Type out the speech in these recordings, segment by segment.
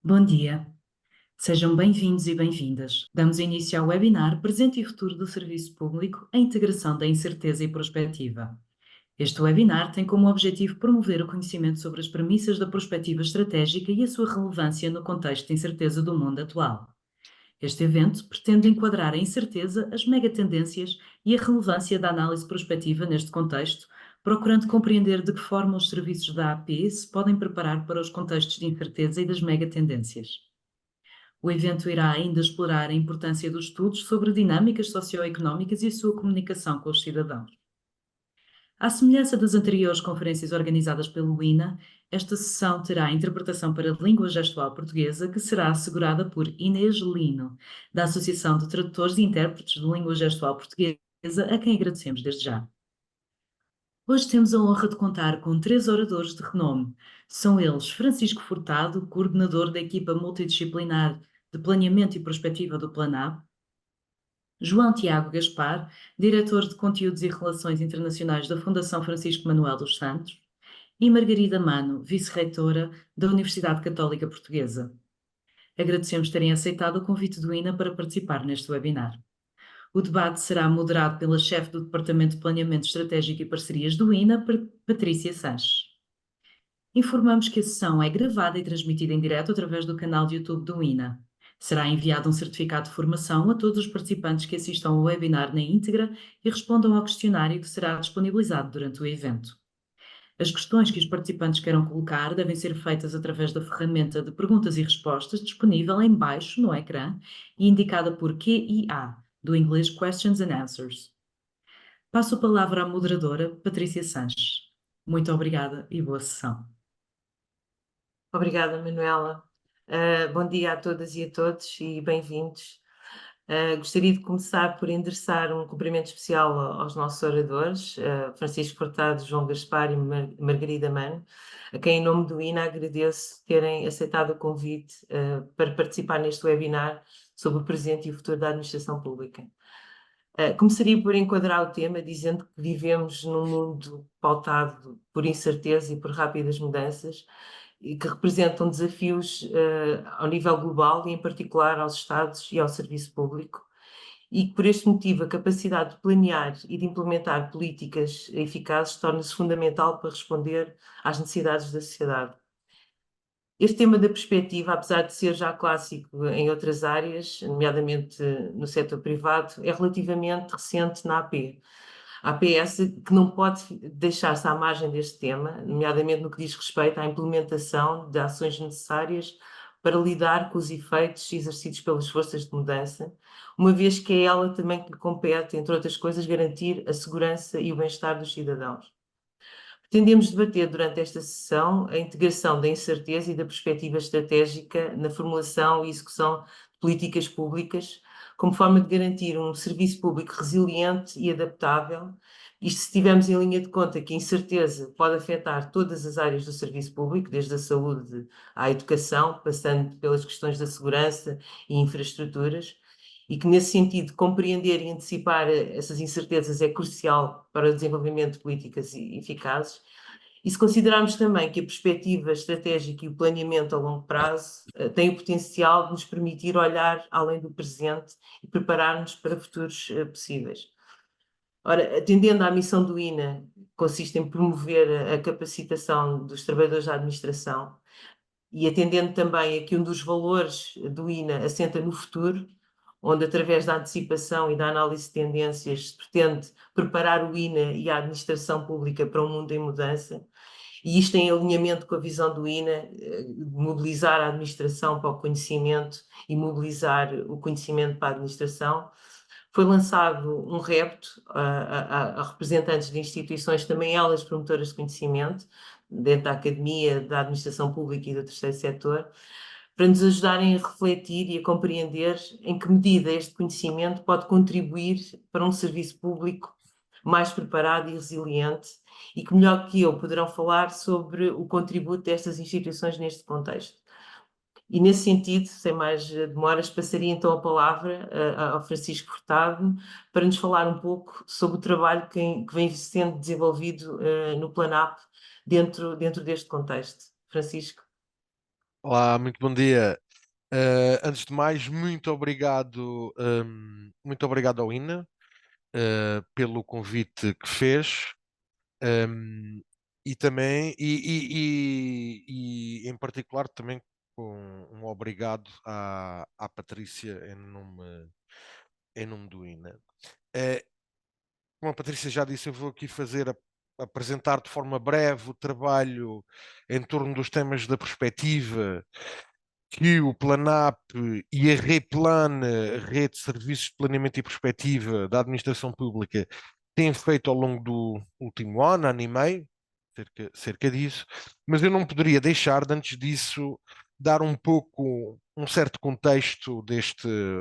Bom dia, sejam bem-vindos e bem-vindas. Damos início ao webinar Presente e Futuro do Serviço Público, a integração da incerteza e prospectiva. Este webinar tem como objetivo promover o conhecimento sobre as premissas da prospectiva estratégica e a sua relevância no contexto de incerteza do mundo atual. Este evento pretende enquadrar a incerteza, as megatendências e a relevância da análise prospectiva neste contexto, procurando compreender de que forma os serviços da AP se podem preparar para os contextos de incerteza e das megatendências. O evento irá ainda explorar a importância dos estudos sobre dinâmicas socioeconómicas e a sua comunicação com os cidadãos. À semelhança das anteriores conferências organizadas pelo INA, esta sessão terá interpretação para a língua gestual portuguesa, que será assegurada por Inês Lino, da Associação de Tradutores e Intérpretes de Língua Gestual Portuguesa, a quem agradecemos desde já. Hoje temos a honra de contar com 3 oradores de renome. São eles Francisco Furtado, coordenador da equipa multidisciplinar de Planeamento e Prospectiva do Planab; João Tiago Gaspar, diretor de Conteúdos e Relações Internacionais da Fundação Francisco Manuel dos Santos; e Margarida Mano, vice-reitora da Universidade Católica Portuguesa. Agradecemos terem aceitado o convite do INA para participar neste webinar. O debate será moderado pela chefe do Departamento de Planeamento Estratégico e Parcerias do INA, Patrícia Sanches. Informamos que a sessão é gravada e transmitida em direto através do canal de YouTube do INA. Será enviado um certificado de formação a todos os participantes que assistam ao webinar na íntegra e respondam ao questionário que será disponibilizado durante o evento. As questões que os participantes queiram colocar devem ser feitas através da ferramenta de perguntas e respostas disponível em baixo no ecrã e indicada por QIA, do inglês Questions and Answers. Passo a palavra à moderadora, Patrícia Sanches. Muito obrigada e boa sessão. Obrigada, Manuela. Bom dia a todas e a todos e bem-vindos. Gostaria de começar por endereçar um cumprimento especial aos nossos oradores, Francisco Furtado, João Gaspar e Margarida Mano, a quem, em nome do INA, agradeço terem aceitado o convite para participar neste webinar sobre o presente e o futuro da administração pública. Começaria por enquadrar o tema dizendo que vivemos num mundo pautado por incerteza e por rápidas mudanças, e que representam desafios ao nível global e, em particular, aos Estados e ao serviço público, e que, por este motivo, a capacidade de planear e de implementar políticas eficazes torna-se fundamental para responder às necessidades da sociedade. Este tema da perspectiva, apesar de ser já clássico em outras áreas, nomeadamente no setor privado, é relativamente recente na AP. A APS que não pode deixar-se à margem deste tema, nomeadamente no que diz respeito à implementação de ações necessárias para lidar com os efeitos exercidos pelas forças de mudança, uma vez que é ela também que lhe compete, entre outras coisas, garantir a segurança e o bem-estar dos cidadãos. Pretendemos debater durante esta sessão a integração da incerteza e da perspectiva estratégica na formulação e execução de políticas públicas, como forma de garantir um serviço público resiliente e adaptável. Isto se tivermos em linha de conta que a incerteza pode afetar todas as áreas do serviço público, desde a saúde à educação, passando pelas questões da segurança e infraestruturas, e que, nesse sentido, compreender e antecipar essas incertezas é crucial para o desenvolvimento de políticas eficazes. E se considerarmos também que a perspectiva estratégica e o planeamento a longo prazo têm o potencial de nos permitir olhar além do presente e preparar-nos para futuros possíveis. Ora, atendendo à missão do INA, que consiste em promover a capacitação dos trabalhadores da administração, e atendendo também a que um dos valores do INA assenta no futuro, onde, através da antecipação e da análise de tendências, se pretende preparar o INA e a administração pública para um mundo em mudança, e isto em alinhamento com a visão do INA, de mobilizar a administração para o conhecimento e mobilizar o conhecimento para a administração. Foi lançado um repto a representantes de instituições, também elas promotoras de conhecimento, dentro da academia, da administração pública e do terceiro setor, para nos ajudarem a refletir e a compreender em que medida este conhecimento pode contribuir para um serviço público mais preparado e resiliente, e que melhor que eu poderão falar sobre o contributo destas instituições neste contexto. E nesse sentido, sem mais demoras, passaria então a palavra ao Francisco Furtado para nos falar um pouco sobre o trabalho que vem sendo desenvolvido no Planap dentro deste contexto. Francisco. Olá, muito bom dia. Antes de mais, muito obrigado ao INA, pelo convite que fez, um, e também, e em particular também com um obrigado à Patrícia em nome do INA. Eh, Como a Patrícia já disse, eu vou aqui apresentar de forma breve o trabalho em torno dos temas da perspectiva que o PLANAP e a REPLAN, a Rede de Serviços de Planeamento e Perspectiva da Administração Pública, têm feito ao longo do último ano e meio, cerca disso, mas eu não poderia deixar de, antes disso, dar um certo contexto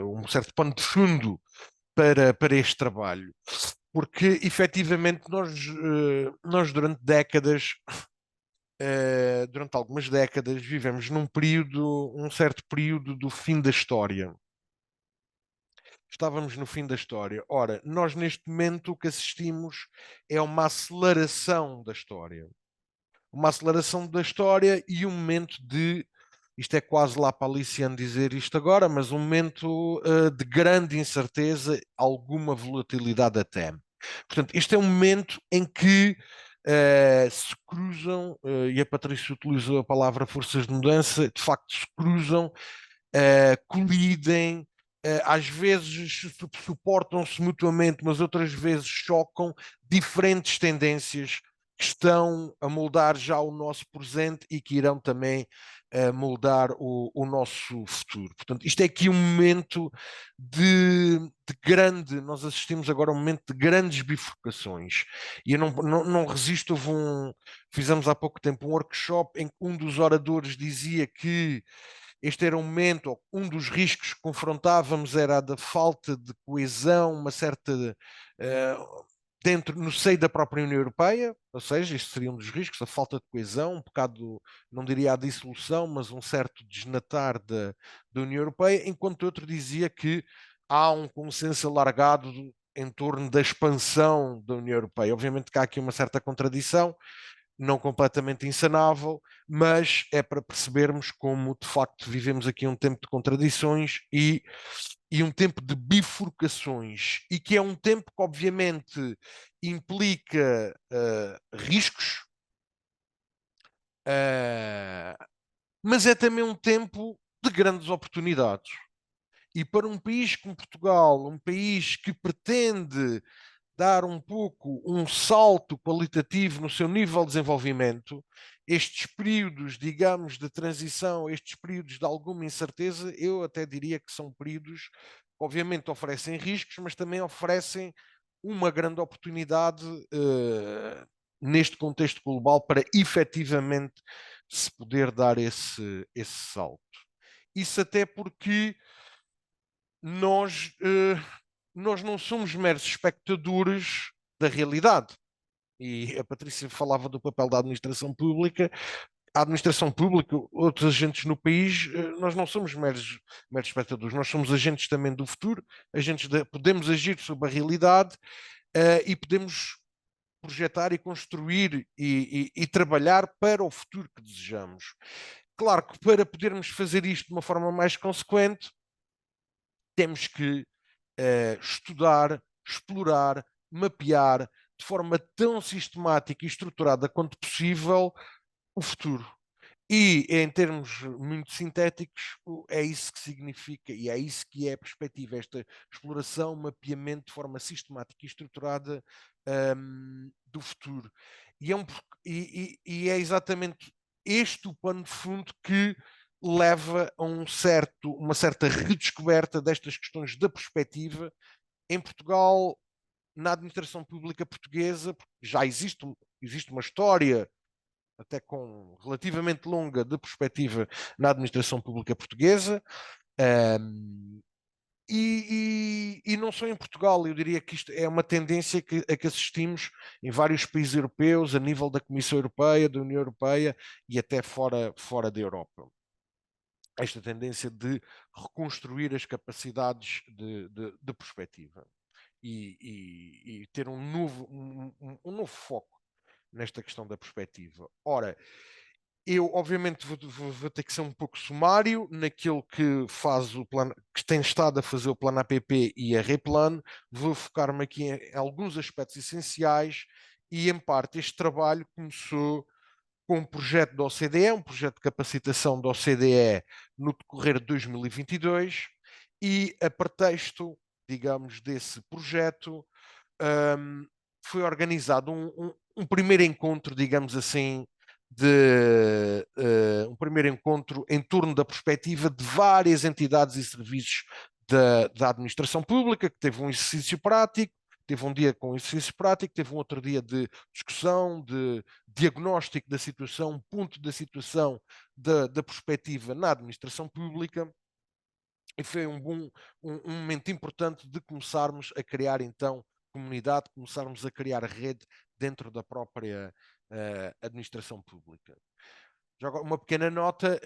um certo pano de fundo para este trabalho. Porque, efetivamente, nós durante algumas décadas, vivemos um certo período do fim da história. Estávamos no fim da história. Ora, nós neste momento o que assistimos é uma aceleração da história. Uma aceleração da história e um momento isto é quase lá para Aliciano dizer isto agora, mas um momento de grande incerteza, alguma volatilidade até. Portanto, este é um momento em que se cruzam, e a Patrícia utilizou a palavra forças de mudança, de facto se cruzam, colidem, às vezes suportam-se mutuamente, mas outras vezes chocam diferentes tendências que estão a moldar já o nosso presente e que irão também moldar o nosso futuro. Portanto, isto é aqui um momento nós assistimos agora a um momento de grandes bifurcações. E eu não resisto, fizemos há pouco tempo um workshop em que um dos oradores dizia que este era um momento, um dos riscos que confrontávamos era a da falta de coesão, uma certa no seio da própria União Europeia, ou seja, este seria um dos riscos, a falta de coesão, um bocado, não diria a dissolução, mas um certo desnatar da União Europeia, enquanto outro dizia que há um consenso alargado em torno da expansão da União Europeia. Obviamente que há aqui uma certa contradição, não completamente insanável, mas é para percebermos como de facto vivemos aqui um tempo de contradições e um tempo de bifurcações, e que é um tempo que obviamente implica riscos, mas é também um tempo de grandes oportunidades. E para um país como Portugal, um país que pretende dar um pouco um salto qualitativo no seu nível de desenvolvimento, estes períodos, digamos, de transição, estes períodos de alguma incerteza, eu até diria que são períodos que obviamente oferecem riscos, mas também oferecem uma grande oportunidade neste contexto global para efetivamente se poder dar esse salto. Isso até porque nós, nós não somos meros espectadores da realidade. E a Patrícia falava do papel da administração pública. A administração pública, outros agentes no país, nós não somos meros espectadores, nós somos agentes também do futuro, podemos agir sobre a realidade e podemos projetar e construir e trabalhar para o futuro que desejamos. Claro que para podermos fazer isto de uma forma mais consequente, temos que estudar, explorar, mapear de forma tão sistemática e estruturada quanto possível o futuro. E, em termos muito sintéticos, é isso que significa e é isso que é a perspectiva, esta exploração, mapeamento de forma sistemática e estruturada do futuro. E é exatamente este o pano de fundo que leva a uma certa redescoberta destas questões da perspectiva em Portugal, na administração pública portuguesa, porque já existe uma história até com relativamente longa de perspectiva na administração pública portuguesa. Um, e não só em Portugal, eu diria que isto é uma tendência a que assistimos em vários países europeus, a nível da Comissão Europeia, da União Europeia e até fora da Europa. Esta tendência de reconstruir as capacidades de perspectiva e ter um novo foco nesta questão da perspectiva. Ora, Eu, obviamente, vou ter que ser um pouco sumário naquilo que faz o plano, que tem estado a fazer o plano APP e a Replan. Vou focar-me aqui em alguns aspectos essenciais e, em parte, este trabalho começou com um projeto da OCDE, um projeto de capacitação da OCDE no decorrer de 2022 e, a pretexto, digamos, desse projeto, um, foi organizado um primeiro encontro, digamos assim, um primeiro encontro em torno da perspectiva de várias entidades e serviços da administração pública, que teve um exercício prático, teve um dia com exercício prático, teve um outro dia de discussão, de diagnóstico da situação, ponto da situação da perspectiva na administração pública, e foi um momento importante de começarmos a criar então comunidade, começarmos a criar rede dentro da própria administração pública. Já agora, uma pequena nota,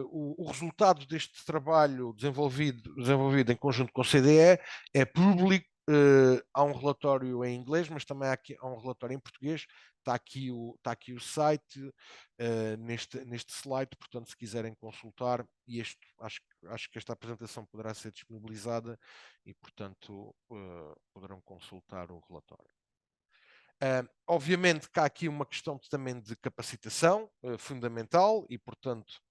o resultado deste trabalho desenvolvido em conjunto com a CDE é público. Há um relatório em inglês, mas também há um relatório em português. Está aqui o site neste slide, portanto, se quiserem consultar, e acho que esta apresentação poderá ser disponibilizada e, portanto, poderão consultar o relatório. Obviamente que há aqui uma questão também de capacitação fundamental e, portanto,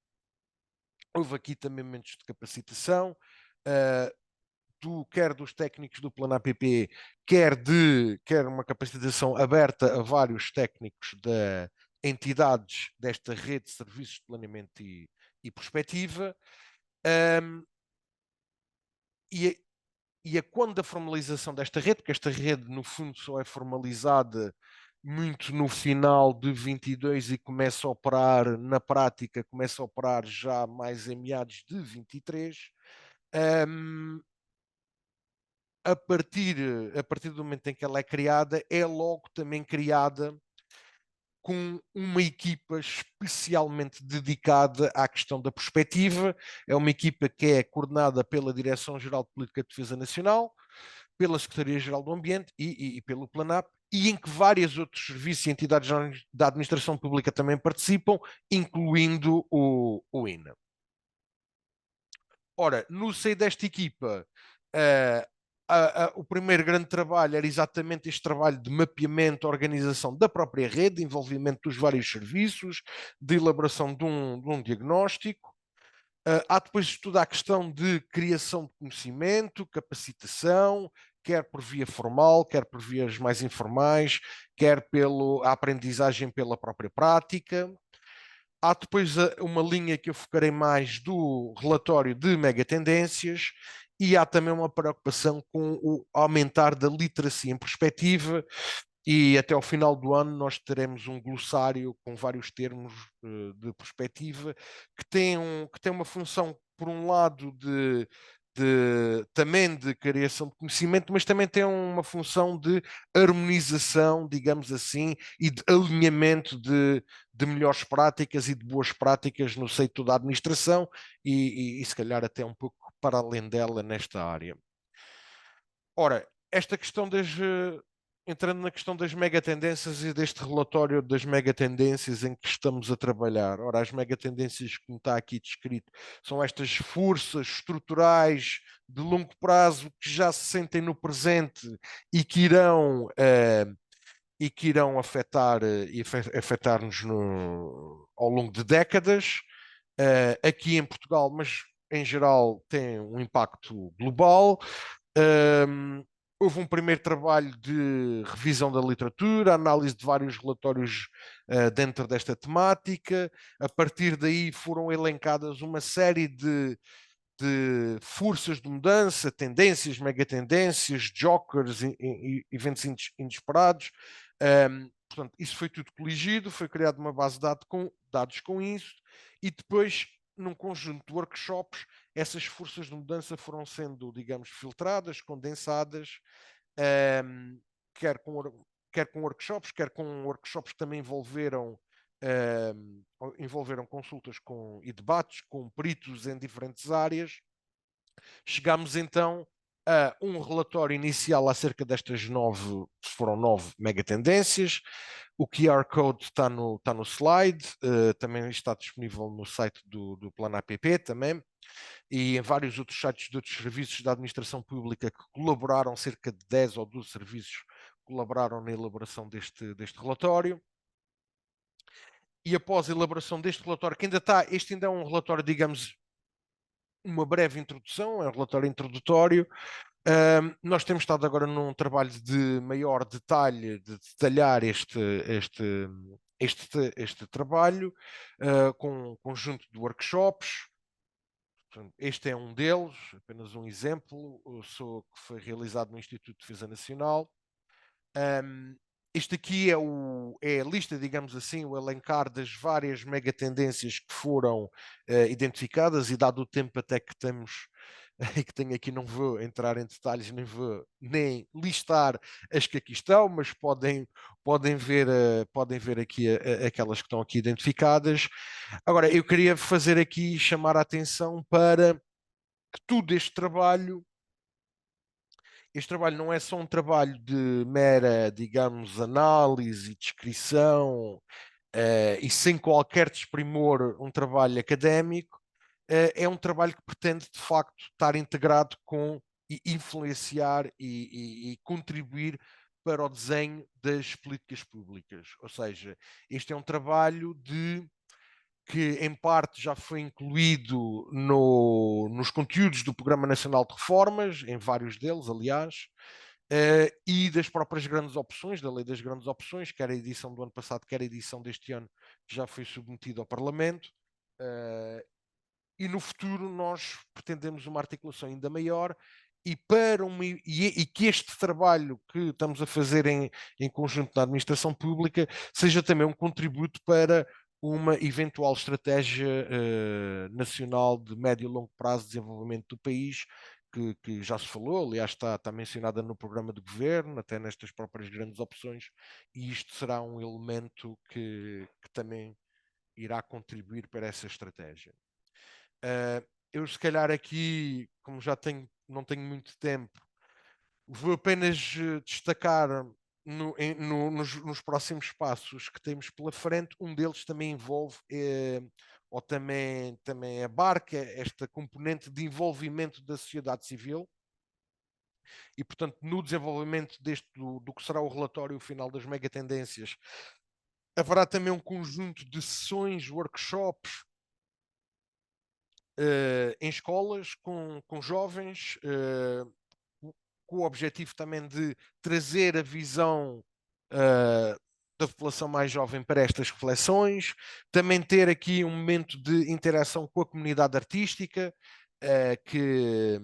houve aqui também momentos de capacitação, quer dos técnicos do Plano APP, quer uma capacitação aberta a vários técnicos de entidades desta rede de serviços de planeamento e perspectiva. E quando a formalização desta rede, porque esta rede no fundo só é formalizada muito no final de 22 e começa a operar na prática, começa a operar já mais em meados de 23, a partir do momento em que ela é criada, é logo também criada com uma equipa especialmente dedicada à questão da perspectiva. É uma equipa que é coordenada pela Direção-Geral de Política de Defesa Nacional, pela Secretaria-Geral do Ambiente e pelo Planap, e em que vários outros serviços e entidades da administração pública também participam, incluindo o INA. Ora, no seio desta equipa, o primeiro grande trabalho era exatamente este trabalho de mapeamento, organização da própria rede, de envolvimento dos vários serviços, de elaboração de um diagnóstico. Há depois toda a questão de criação de conhecimento, capacitação, quer por via formal, quer por vias mais informais, quer pela aprendizagem pela própria prática. Há depois uma linha que eu focarei mais do relatório de megatendências e há também uma preocupação com o aumentar da literacia em perspectiva, e até ao final do ano nós teremos um glossário com vários termos de perspectiva que tem uma função, por um lado, também de criação de conhecimento, mas também tem uma função de harmonização, digamos assim, e de alinhamento de melhores práticas e de boas práticas no seio da administração e se calhar até um pouco para além dela nesta área. Ora, esta questão entrando na questão das megatendências e deste relatório das megatendências em que estamos a trabalhar. Ora, as megatendências, como está aqui descrito, são estas forças estruturais de longo prazo que já se sentem no presente e que irão afetar-nos ao longo de décadas. Aqui em Portugal, mas em geral tem um impacto global. Houve um primeiro trabalho de revisão da literatura, análise de vários relatórios dentro desta temática. A partir daí foram elencadas uma série de forças de mudança, tendências, megatendências, jokers, eventos inesperados. Portanto, isso foi tudo coligido, foi criada uma base de dados com isso, e depois, num conjunto de workshops, essas forças de mudança foram sendo, digamos, filtradas, condensadas, quer com workshops, que também envolveram consultas e debates com peritos em diferentes áreas. Chegámos então a um relatório inicial acerca destas foram 9 megatendências. O QR Code está no slide, também está disponível no site do Plano APP também, e em vários outros sites de outros serviços da administração pública que colaboraram, cerca de 10 ou 12 serviços colaboraram na elaboração deste relatório. E após a elaboração deste relatório, que este ainda é um relatório, digamos, uma breve introdução, é um relatório introdutório. Nós temos estado agora num trabalho de maior detalhe, de detalhar este trabalho, com um conjunto de workshops. Portanto, este é um deles, apenas um exemplo, que foi realizado no Instituto de Defesa Nacional. Este aqui é a lista, digamos assim, o elencar das várias megatendências que foram identificadas, e dado o tempo até que temos e que tenho aqui, não vou entrar em detalhes, nem listar as que aqui estão, mas podem ver aqui aquelas que estão aqui identificadas. Agora, eu queria fazer aqui, chamar a atenção para que este trabalho não é só um trabalho de mera, digamos, análise e descrição, e sem qualquer desprimor, um trabalho académico. É um trabalho que pretende, de facto, estar integrado com e influenciar e contribuir para o desenho das políticas públicas. Ou seja, este é um trabalho que em parte já foi incluído nos conteúdos do Programa Nacional de Reformas, em vários deles, aliás, e das próprias grandes opções, da Lei das Grandes Opções, quer a edição do ano passado, quer a edição deste ano, que já foi submetida ao Parlamento. E no futuro nós pretendemos uma articulação ainda maior, e que este trabalho que estamos a fazer em conjunto na administração pública seja também um contributo para uma eventual estratégia nacional de médio e longo prazo de desenvolvimento do país, que já se falou, aliás está mencionada no programa de governo, até nestas próprias grandes opções, e isto será um elemento que também irá contribuir para essa estratégia. Eu, se calhar, aqui, como não tenho muito tempo, vou apenas destacar nos próximos passos que temos pela frente. Um deles também envolve, ou também abarca esta componente de envolvimento da sociedade civil. E, portanto, no desenvolvimento do que será o relatório final das megatendências, haverá também um conjunto de sessões, workshops, em escolas, com jovens, com o objetivo também de trazer a visão da população mais jovem para estas reflexões, também ter aqui um momento de interação com a comunidade artística, que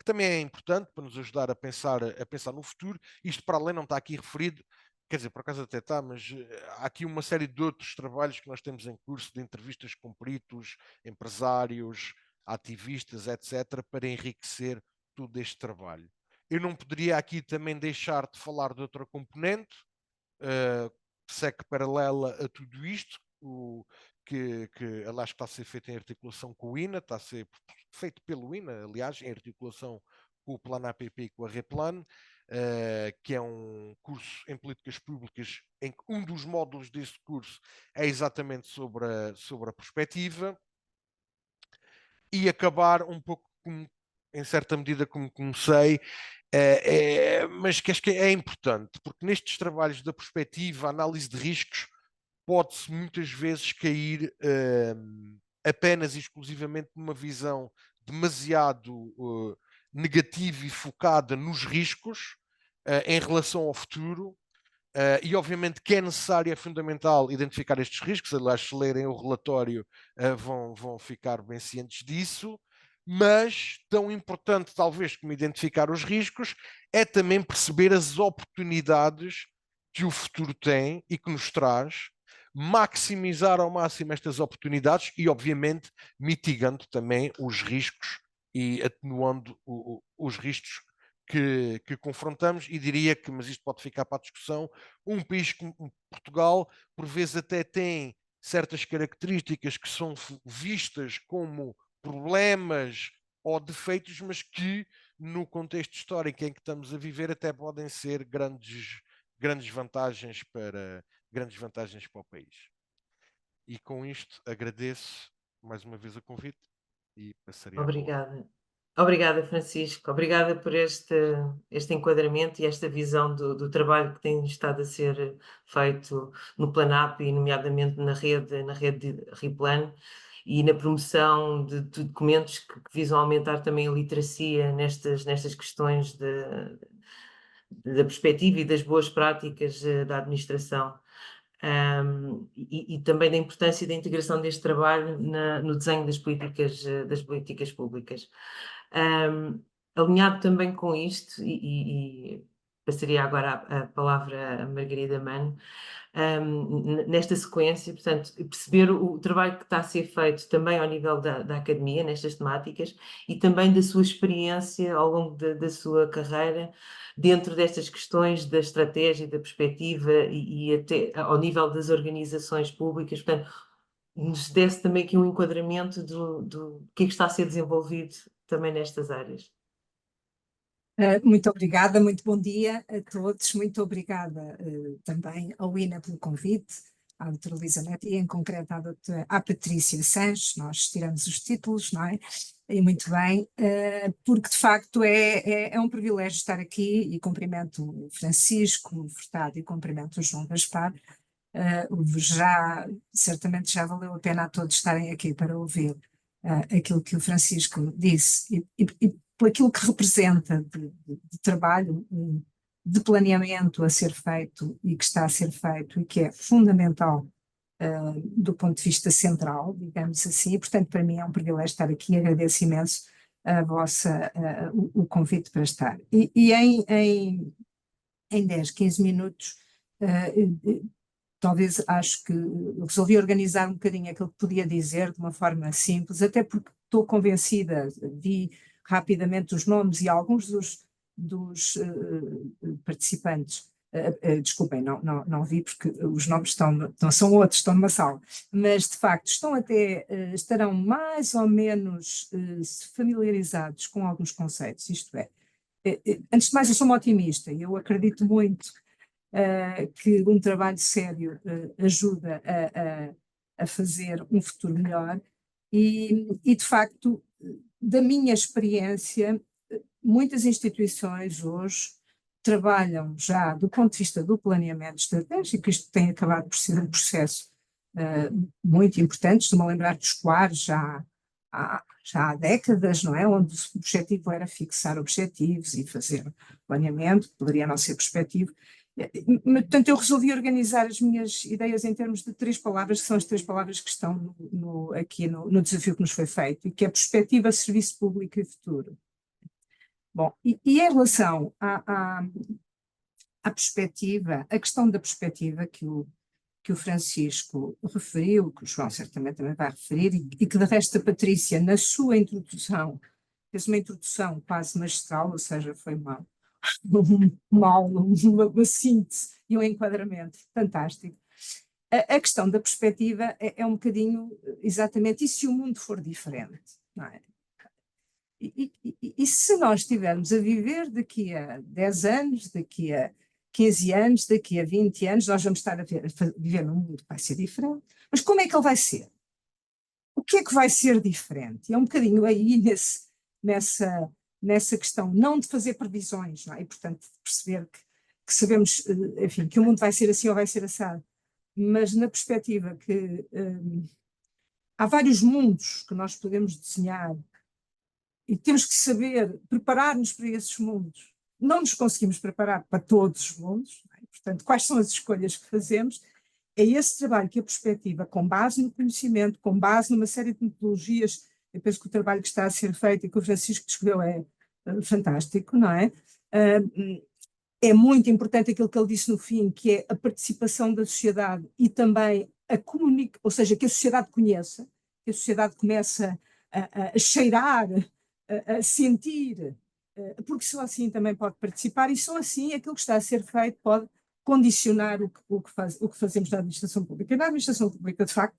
também é importante para nos ajudar a pensar no futuro. Isto, para além, não está aqui referido, quer dizer, por acaso até está, mas há aqui uma série de outros trabalhos que nós temos em curso, de entrevistas com peritos, empresários, ativistas, etc., para enriquecer todo este trabalho. Eu não poderia aqui também deixar de falar de outra componente, que segue paralela a tudo isto, que aliás está a ser feito em articulação com o INA, está a ser feito pelo INA, aliás, em articulação com o Plano APP e com a Replan, que é um curso em políticas públicas, em que um dos módulos desse curso é exatamente sobre a perspectiva, e acabar um pouco, em certa medida, como comecei, mas que acho que é importante, porque nestes trabalhos da perspectiva, a análise de riscos, pode-se muitas vezes cair apenas e exclusivamente numa visão demasiado negativa e focada nos riscos em relação ao futuro. E obviamente que é necessário, é fundamental identificar estes riscos. Aliás, se lerem o relatório vão ficar bem cientes disso, mas tão importante talvez como identificar os riscos é também perceber as oportunidades que o futuro tem e que nos traz, maximizar ao máximo estas oportunidades e obviamente mitigando também os riscos e atenuando os riscos que confrontamos. E diria que, mas isto pode ficar para a discussão, um país como Portugal, por vezes até tem certas características que são vistas como problemas ou defeitos, mas que no contexto histórico em que estamos a viver, até podem ser grandes vantagens para o país. E com isto agradeço mais uma vez o convite e passaria a palavra. Obrigada. Obrigada, Francisco. Obrigada por este enquadramento e esta visão do trabalho que tem estado a ser feito no Planap e nomeadamente na rede de Riplan e na promoção de documentos que visam aumentar também a literacia nestas questões da perspectiva e das boas práticas da administração. E também da importância da integração deste trabalho no desenho das políticas públicas. Alinhado também com isto, e passaria agora a palavra a Margarida Mano, nesta sequência, portanto, perceber o trabalho que está a ser feito também ao nível da academia, nestas temáticas, e também da sua experiência ao longo da sua carreira, dentro destas questões da estratégia, da perspectiva e até ao nível das organizações públicas, portanto, nos desse também aqui um enquadramento do que é que está a ser desenvolvido também nestas áreas. Muito obrigada, muito bom dia a todos, muito obrigada também ao INA pelo convite, à doutora Luísa Neto e em concreto à Patrícia Sanches. Nós tiramos os títulos, não é? E muito bem, porque de facto é um privilégio estar aqui e cumprimento o Francisco Furtado e cumprimento o João Gaspar. Certamente já valeu a pena a todos estarem aqui para ouvir aquilo que o Francisco disse e por aquilo que representa de trabalho, de planeamento a ser feito e que está a ser feito e que é fundamental do ponto de vista central, digamos assim, e portanto para mim é um privilégio estar aqui e agradeço imenso o convite para estar. E em 10, 15 minutos, talvez acho que resolvi organizar um bocadinho aquilo que podia dizer de uma forma simples, até porque estou convencida, vi rapidamente os nomes e alguns dos participantes, desculpem, não vi porque os nomes são outros, estão numa sala, mas de facto estarão mais ou menos familiarizados com alguns conceitos, isto é, antes de mais eu sou uma otimista e eu acredito muito que um trabalho sério ajuda a fazer um futuro melhor e de facto, da minha experiência, muitas instituições hoje trabalham já do ponto de vista do planeamento estratégico, isto tem acabado por ser um processo muito importante, estou-me a lembrar dos quadros já há décadas, não é? Onde o objetivo era fixar objetivos e fazer planeamento, poderia não ser perspectivo. Portanto, eu resolvi organizar as minhas ideias em termos de 3 palavras, que são as 3 palavras que estão aqui no desafio que nos foi feito, e que é perspectiva, serviço público e futuro. Bom, e em relação à perspectiva, a questão da perspectiva que o Francisco referiu, que o João certamente também vai referir, e que de resto a Patrícia, na sua introdução, fez uma introdução quase magistral, ou seja, foi uma aula, uma síntese e um enquadramento fantástico. A questão da perspectiva é um bocadinho exatamente, e se o mundo for diferente, não é? E se nós estivermos a viver daqui a 10 anos, daqui a 15 anos, daqui a 20 anos, nós vamos estar a viver num mundo que vai ser diferente. Mas como é que ele vai ser? O que é que vai ser diferente? E é um bocadinho aí nessa questão, não de fazer previsões, não é? E, portanto, de perceber que sabemos, enfim, que o mundo vai ser assim ou vai ser assado, mas na perspectiva que há vários mundos que nós podemos desenhar e temos que saber preparar-nos para esses mundos. Não nos conseguimos preparar para todos os mundos, não é? Portanto, quais são as escolhas que fazemos? É esse trabalho que a perspectiva, com base no conhecimento, com base numa série de metodologias, eu penso que o trabalho que está a ser feito e que o Francisco descreveu é fantástico, não é? É muito importante aquilo que ele disse no fim, que é a participação da sociedade e também a comunicação, ou seja, que a sociedade conheça, que a sociedade começa a cheirar, a sentir, porque só assim também pode participar e só assim aquilo que está a ser feito pode condicionar o que fazemos na administração pública. E na administração pública, de facto,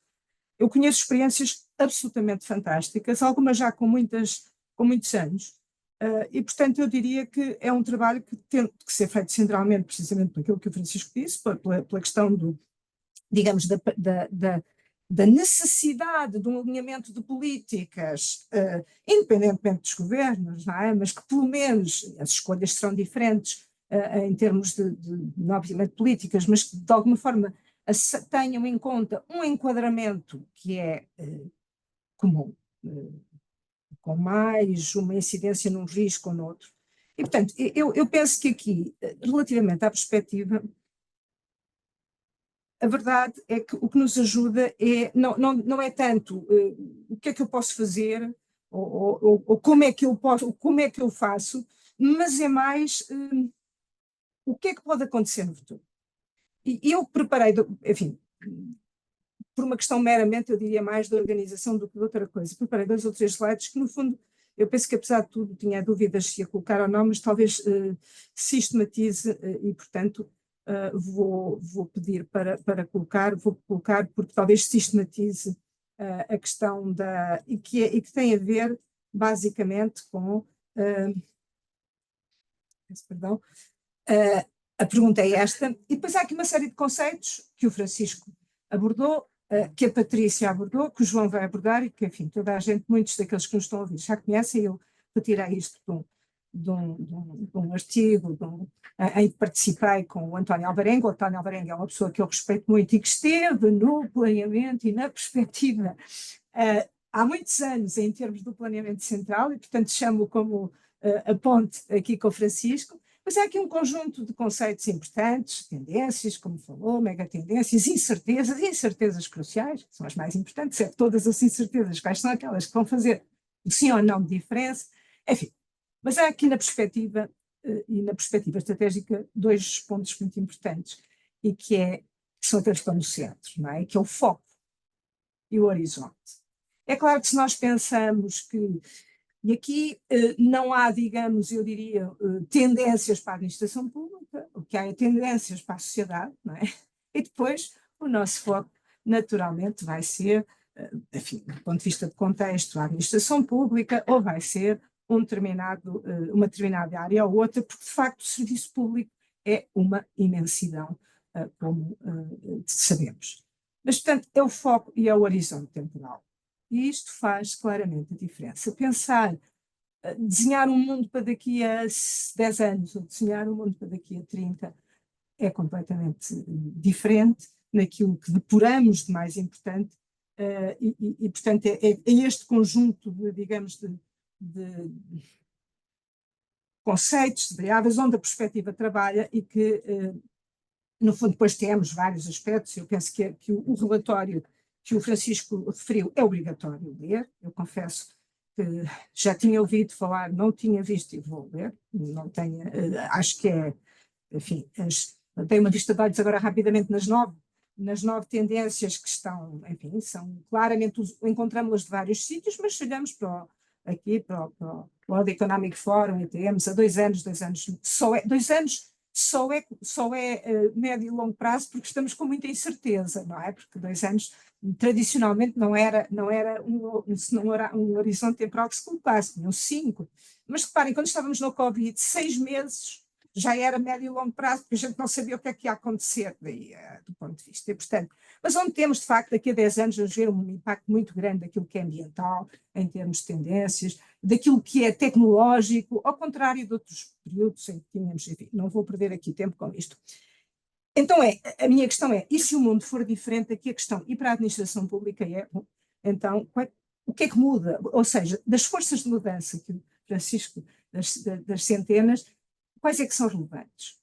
eu conheço experiências absolutamente fantásticas, algumas já com muitos anos, E, portanto, eu diria que é um trabalho que tem que ser feito centralmente, precisamente por aquilo que o Francisco disse, pela questão do, digamos, da necessidade de um alinhamento de políticas, independentemente dos governos, não é? Mas que pelo menos as escolhas serão diferentes em termos obviamente, políticas, mas que de alguma forma tenham em conta um enquadramento que é comum, com mais uma incidência num risco ou noutro. E, portanto, eu penso que aqui, relativamente à perspectiva, a verdade é que o que nos ajuda não é tanto o que é que eu posso fazer ou como é que eu posso, como é que eu faço, mas é mais o que é que pode acontecer no futuro. E eu preparei, enfim, por uma questão meramente, eu diria mais de organização do que de outra coisa, preparei 2 ou 3 slides que, no fundo, eu penso que, apesar de tudo, tinha dúvidas se ia colocar ou não, mas talvez sistematize e, portanto, vou pedir para colocar, vou colocar porque talvez sistematize a questão e que tem a ver, basicamente, com... perdão. A pergunta é esta, e depois há aqui uma série de conceitos que o Francisco abordou, que a Patrícia abordou, que o João vai abordar e que, enfim, toda a gente, muitos daqueles que nos estão a ouvir já conhecem. Eu retirei isto de um artigo em que participei com o António Alvarenga. O António Alvarenga é uma pessoa que eu respeito muito e que esteve no planeamento e na perspectiva há muitos anos em termos do planeamento central e, portanto, chamo como a ponte aqui com o Francisco. Mas há aqui um conjunto de conceitos importantes, tendências, como falou, megatendências, incertezas cruciais, que são as mais importantes, é todas as incertezas, quais são aquelas que vão fazer o sim ou não de diferença, enfim. Mas há aqui na perspectiva, e na perspectiva estratégica, 2 pontos muito importantes, e que são aqueles que estão no centro, não é? Que é o foco e o horizonte. É claro que se nós pensamos que e aqui não há, digamos, eu diria, tendências para a administração pública, o que há é tendências para a sociedade, não é? E depois o nosso foco, naturalmente, vai ser, enfim, do ponto de vista de contexto, a administração pública, ou vai ser uma determinada área ou outra, porque, de facto, o serviço público é uma imensidão, como sabemos. Mas, portanto, é o foco e é o horizonte temporal. E isto faz claramente a diferença. Pensar, desenhar um mundo para daqui a 10 anos ou desenhar um mundo para daqui a 30 é completamente diferente naquilo que depuramos de mais importante portanto, é este conjunto de, digamos, de conceitos, de variáveis onde a perspectiva trabalha e que, no fundo, depois temos vários aspectos. Eu penso que o relatório que o Francisco referiu é obrigatório ler. Eu confesso que já tinha ouvido falar, não tinha visto e vou ler. Não tenho, acho que enfim, dei uma vista de olhos agora rapidamente nas 9 tendências que estão, enfim, são claramente, encontramos-las de vários sítios, mas se olhamos para o World Economic Forum e temos há 2 anos, só é 2 anos, só é médio e longo prazo porque estamos com muita incerteza, não é? Porque 2 anos tradicionalmente não era um horizonte temporal que se colocasse, tinham 5. Mas reparem, quando estávamos no Covid, 6 meses já era médio e longo prazo, porque a gente não sabia o que é que ia acontecer daí, do ponto de vista. E, portanto, mas onde temos, de facto, daqui a 10 anos, vamos ver um impacto muito grande daquilo que é ambiental, em termos de tendências, daquilo que é tecnológico, ao contrário de outros períodos em que tínhamos, enfim, não vou perder aqui tempo com isto. Então a minha questão e se o mundo for diferente, aqui a questão, e para a administração pública então, o que é que muda? Ou seja, das forças de mudança que o Francisco, das centenas, quais é que são relevantes?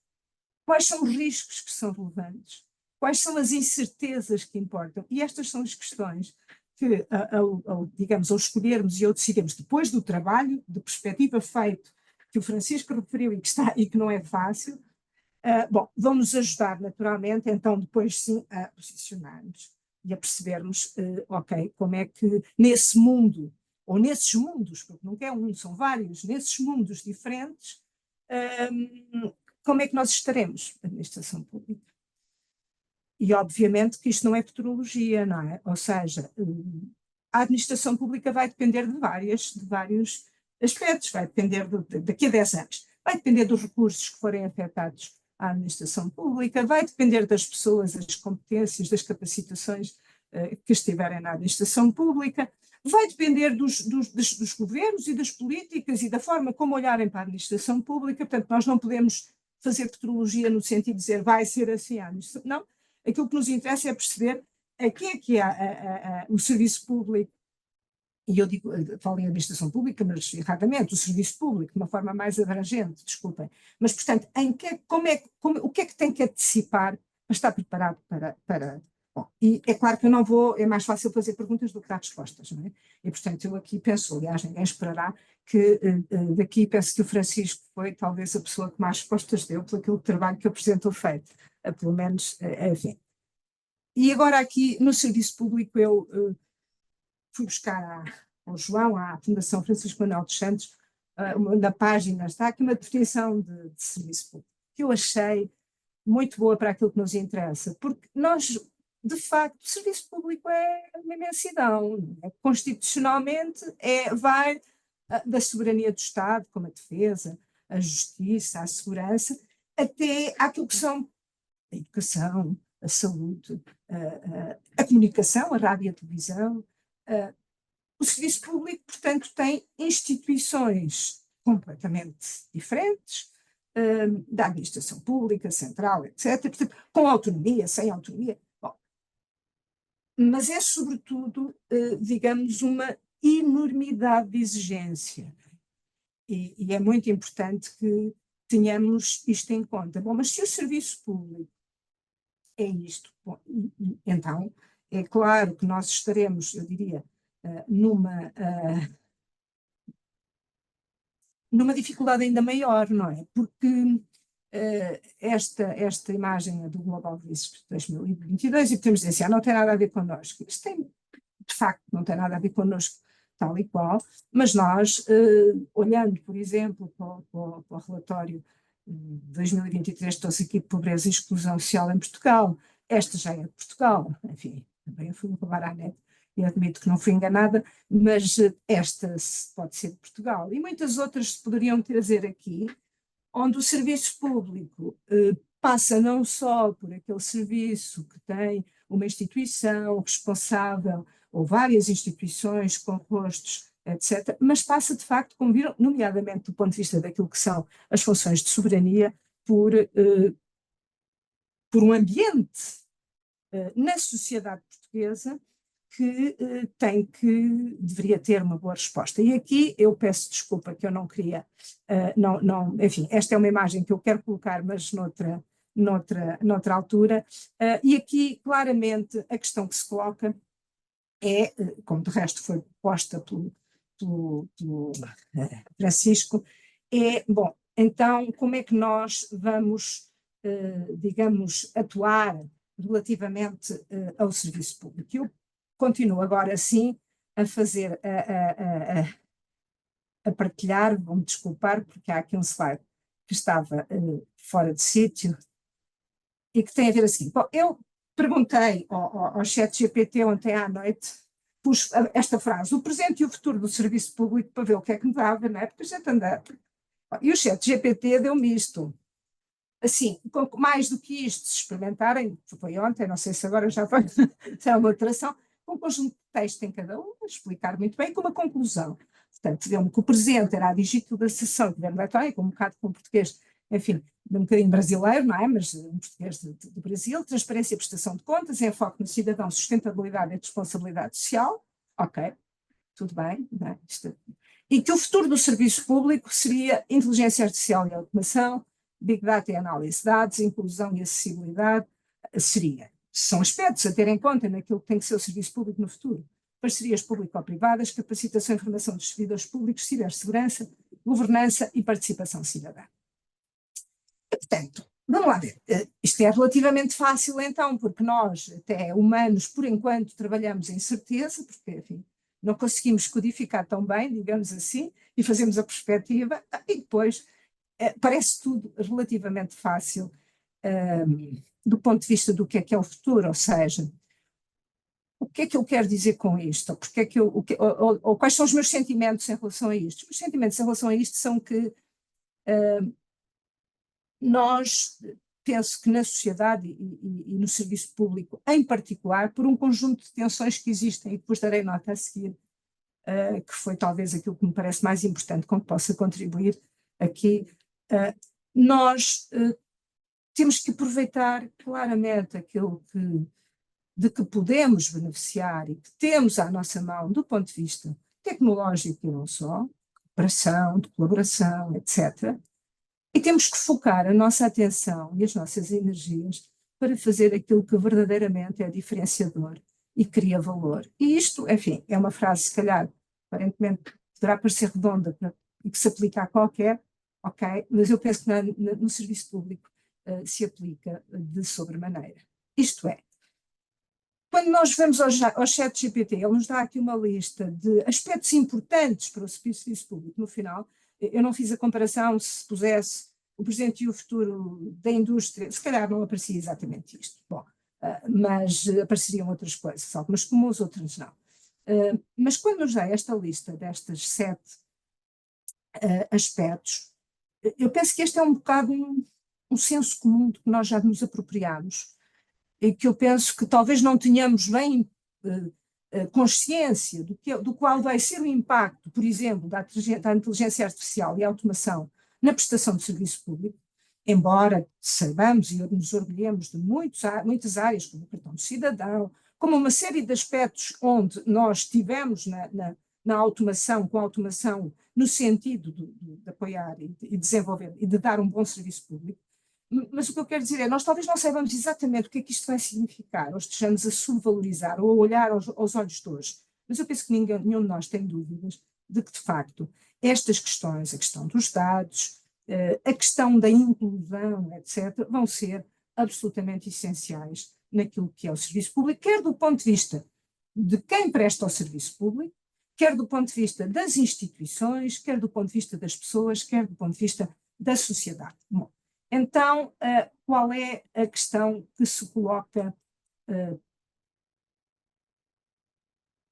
Quais são os riscos que são relevantes? Quais são as incertezas que importam? E estas são as questões que, ao escolhermos e ao decidirmos, depois do trabalho de perspectiva feito, que o Francisco referiu e que não é fácil, vão nos ajudar naturalmente, então depois sim, a posicionarmos e a percebermos, ok, como é que nesse mundo, ou nesses mundos, porque nunca é um, são vários, nesses mundos diferentes, como é que nós estaremos, a administração pública. E obviamente que isto não é futurologia, não é? Ou seja, a administração pública vai depender de vários aspectos, vai depender daqui a 10 anos, vai depender dos recursos que forem afetados à administração pública, vai depender das pessoas, das competências, das capacitações que estiverem na administração pública, vai depender dos governos e das políticas e da forma como olharem para a administração pública. Portanto, nós não podemos fazer futurologia no sentido de dizer vai ser assim, não. Aquilo que nos interessa é perceber a que é o serviço público, e eu digo, falo em administração pública, mas erradamente, o serviço público, de uma forma mais abrangente, desculpem. Mas, portanto, o que é que tem que antecipar para estar preparado para. Bom, e é claro que eu não vou, é mais fácil fazer perguntas do que dar respostas, não é? E, portanto, eu aqui penso, aliás, ninguém esperará que daqui penso que o Francisco foi talvez a pessoa que mais respostas deu pelo aquele trabalho que apresentou feito, pelo menos, enfim. E agora aqui, no serviço público, eu fui buscar ao João, à Fundação Francisco Manuel dos Santos, na página está aqui uma definição de serviço público, que eu achei muito boa para aquilo que nos interessa, porque nós, de facto, o serviço público é uma imensidão, constitucionalmente vai da soberania do Estado, como a defesa, a justiça, a segurança, até aquilo que são a educação, a saúde, a comunicação, a rádio e a televisão. O serviço público, portanto, tem instituições completamente diferentes, da administração pública, central, etc., portanto, com autonomia, sem autonomia. Bom, mas é, sobretudo, digamos, uma enormidade de exigência. E é muito importante que tenhamos isto em conta. Bom, mas se o serviço público é isto, bom, então é claro que nós estaremos, eu diria, numa dificuldade ainda maior, não é? Porque esta imagem é do Global Risk de 2022 e podemos dizer assim, não tem nada a ver connosco. Isto tem, de facto, não tem nada a ver connosco tal e qual, mas nós, olhando, por exemplo, para o relatório de 2023, trouxe aqui de pobreza e exclusão social em Portugal, esta já é de Portugal, enfim, também eu fui roubar à net e admito que não fui enganada, mas esta pode ser de Portugal. E muitas outras se poderiam trazer aqui, onde o serviço público passa não só por aquele serviço que tem uma instituição responsável, ou várias instituições com rostos, etc., mas passa de facto, como viram, nomeadamente do ponto de vista daquilo que são as funções de soberania, por um ambiente na sociedade portuguesa que deveria ter uma boa resposta. E aqui eu peço desculpa que eu não queria, enfim, esta é uma imagem que eu quero colocar, mas noutra altura, e aqui claramente a questão que se coloca é, como de resto foi posta pelo Francisco, bom, então como é que nós vamos, digamos, atuar relativamente ao serviço público? Eu continuo agora sim a fazer, a partilhar, vou-me desculpar porque há aqui um slide que estava fora de sítio e que tem a ver assim, bom, eu perguntei ao ChatGPT ontem à noite, pus esta frase, o presente e o futuro do serviço público, para ver o que é que me dava, não é? Porque a gente anda. E o ChatGPT deu-me isto. Assim, mais do que isto, se experimentarem, foi ontem, não sei se agora já foi, se é uma alteração, com um conjunto de texto em cada um, a explicar muito bem, com uma conclusão. Portanto, deu-me que o presente era a digitalização do governo eletrônico, um bocado com português, enfim, um bocadinho brasileiro, não é? Mas um português do Brasil, transparência e prestação de contas, enfoque no cidadão, sustentabilidade e responsabilidade social, ok, tudo bem, não é? E que o futuro do serviço público seria inteligência artificial e automação, Big Data e análise de dados, inclusão e acessibilidade, são aspectos a ter em conta naquilo que tem que ser o serviço público no futuro. Parcerias público-privadas, capacitação e formação dos servidores públicos, cibersegurança, governança e participação cidadã. Portanto, vamos lá ver, isto é relativamente fácil então, porque nós, até humanos, por enquanto, trabalhamos em certeza, porque, enfim, não conseguimos codificar tão bem, digamos assim, e fazemos a perspectiva, e depois parece tudo relativamente fácil do ponto de vista do que é o futuro, ou seja, que é que eu quero dizer com isto? Ou, porque é que ou quais são os meus sentimentos em relação a isto? Os meus sentimentos em relação a isto são que nós, penso que na sociedade e no serviço público em particular, por um conjunto de tensões que existem, e depois darei nota a seguir, que foi talvez aquilo que me parece mais importante com que possa contribuir aqui, nós temos que aproveitar claramente aquilo de que podemos beneficiar e que temos à nossa mão do ponto de vista tecnológico e não só, de colaboração, etc. E temos que focar a nossa atenção e as nossas energias para fazer aquilo que verdadeiramente é diferenciador e cria valor. E isto, enfim, é uma frase, se calhar, aparentemente poderá parecer redonda e que se aplica a qualquer, ok, mas eu penso que no serviço público se aplica de sobremaneira. Isto é, quando nós vamos ao ChatGPT, ele nos dá aqui uma lista de aspectos importantes para o serviço público. No final, eu não fiz a comparação, se pusesse o presente e o futuro da indústria, se calhar não aparecia exatamente isto. Bom, mas apareceriam outras coisas, algumas comuns, outras não. Mas quando nos dá esta lista destes 7 aspectos, eu penso que este é um bocado um senso comum de que nós já nos apropriamos e que eu penso que talvez não tenhamos bem consciência do qual vai ser o impacto, por exemplo, da inteligência artificial e automação na prestação de serviço público, embora saibamos e nos orgulhemos de muitas áreas, como o cartão do cidadão, como uma série de aspectos onde nós tivemos na automação, com a automação no sentido de apoiar e desenvolver e de dar um bom serviço público. Mas o que eu quero dizer é, nós talvez não saibamos exatamente o que é que isto vai significar, ou estejamos a subvalorizar, ou a olhar aos olhos de hoje. Mas eu penso que nenhum de nós tem dúvidas de que, de facto, estas questões, a questão dos dados, a questão da inclusão, etc., vão ser absolutamente essenciais naquilo que é o serviço público, quer do ponto de vista de quem presta o serviço público, quer do ponto de vista das instituições, quer do ponto de vista das pessoas, quer do ponto de vista da sociedade. Bom, então, qual é a questão que se coloca,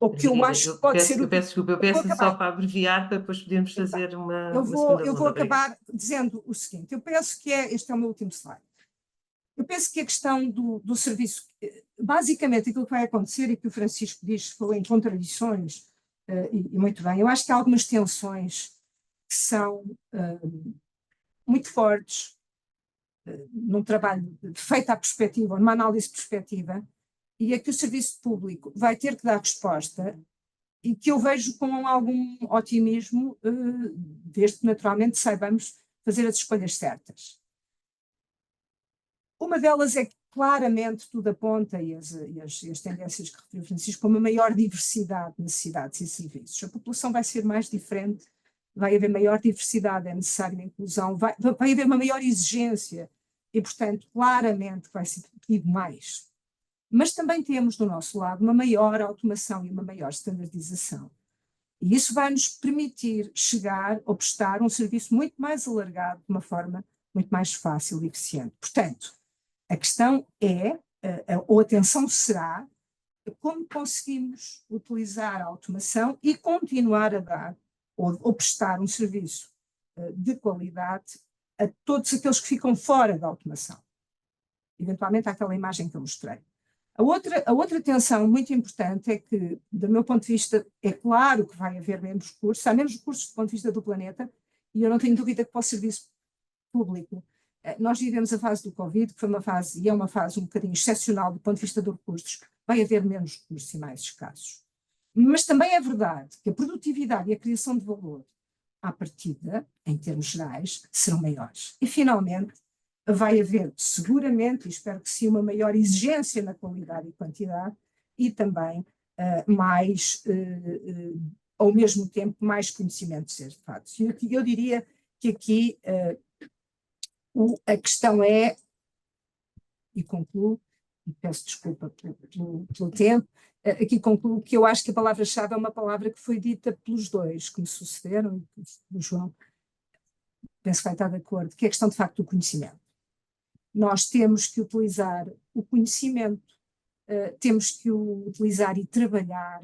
ou que eu acho que pode ser... Eu peço desculpa, eu peço só para abreviar, para depois podermos fazer uma segunda Eu vou acabar dizendo o seguinte, eu penso que este é o meu último slide. Eu penso que a questão do serviço, basicamente aquilo que vai acontecer e que o Francisco diz, falou em contradições, e muito bem, eu acho que há algumas tensões que são muito fortes, num trabalho feito à perspectiva, numa análise perspectiva, e é que o serviço público vai ter que dar resposta e que eu vejo com algum otimismo, desde que naturalmente saibamos fazer as escolhas certas. Uma delas é que claramente tudo aponta, e as tendências que referiu Francisco, para uma maior diversidade de necessidades e serviços. A população vai ser mais diferente, vai haver maior diversidade, é necessária a inclusão, vai haver uma maior exigência e, portanto, claramente vai ser pedido mais. Mas também temos do nosso lado uma maior automação e uma maior standardização. E isso vai nos permitir chegar ou prestar um serviço muito mais alargado, de uma forma muito mais fácil e eficiente. Portanto, a questão é, ou a atenção será, como conseguimos utilizar a automação e continuar a dar ou prestar um serviço de qualidade a todos aqueles que ficam fora da automação. Eventualmente, aquela imagem que eu mostrei. A outra tensão muito importante é que, do meu ponto de vista, é claro que vai haver menos recursos, há menos recursos do ponto de vista do planeta, e eu não tenho dúvida que para o serviço público, nós vivemos a fase do Covid, que foi uma fase, e é uma fase um bocadinho excepcional do ponto de vista dos recursos, vai haver menos recursos e mais escassos. Mas também é verdade que a produtividade e a criação de valor, à partida, em termos gerais, serão maiores. E, finalmente, vai haver seguramente, e espero que sim, uma maior exigência na qualidade e quantidade e também ao mesmo tempo, mais conhecimento de seres fatos. Eu diria que aqui a questão é, e concluo, e peço desculpa pelo tempo, aqui concluo que eu acho que a palavra-chave é uma palavra que foi dita pelos dois que me sucederam, o João, penso que vai estar de acordo, que é a questão de facto do conhecimento. Nós temos que utilizar o conhecimento temos que o utilizar e trabalhar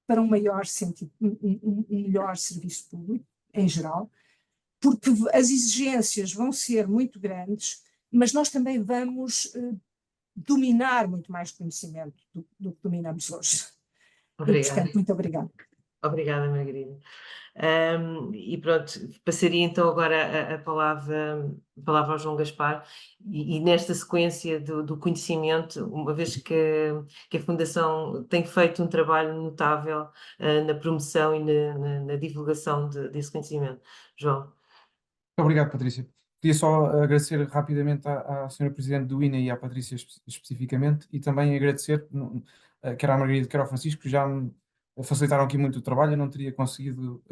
para um maior sentido, um melhor serviço público, em geral, porque as exigências vão ser muito grandes, mas nós também vamos dominar muito mais conhecimento do que dominamos hoje. E, Obrigada. portanto, muito obrigada. Obrigada, Margarida. E pronto, passaria então agora a palavra ao João Gaspar, e nesta sequência do conhecimento, uma vez que a Fundação tem feito um trabalho notável na promoção e na divulgação desse conhecimento. João. Muito obrigado, Patrícia. Queria só agradecer rapidamente à Sra. Presidente do INA e à Patrícia especificamente, e também agradecer, quer à Margarida, quer ao Francisco, que já me facilitaram aqui muito o trabalho. Eu não teria conseguido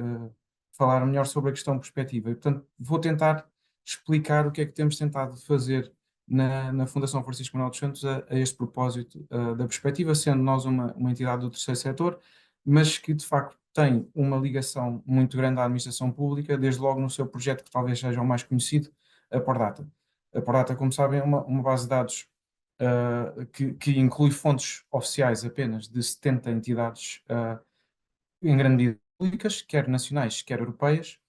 falar melhor sobre a questão de perspectiva. E, portanto, vou tentar explicar o que é que temos tentado fazer na Fundação Francisco Manuel dos Santos a este propósito da perspectiva, sendo nós uma entidade do terceiro setor, mas que de facto tem uma ligação muito grande à administração pública, desde logo no seu projeto que talvez seja o mais conhecido, a Pordata. A Pordata, como sabem, é uma base de dados que inclui fontes oficiais apenas de 70 entidades, em grande medida públicas, quer nacionais, quer europeias,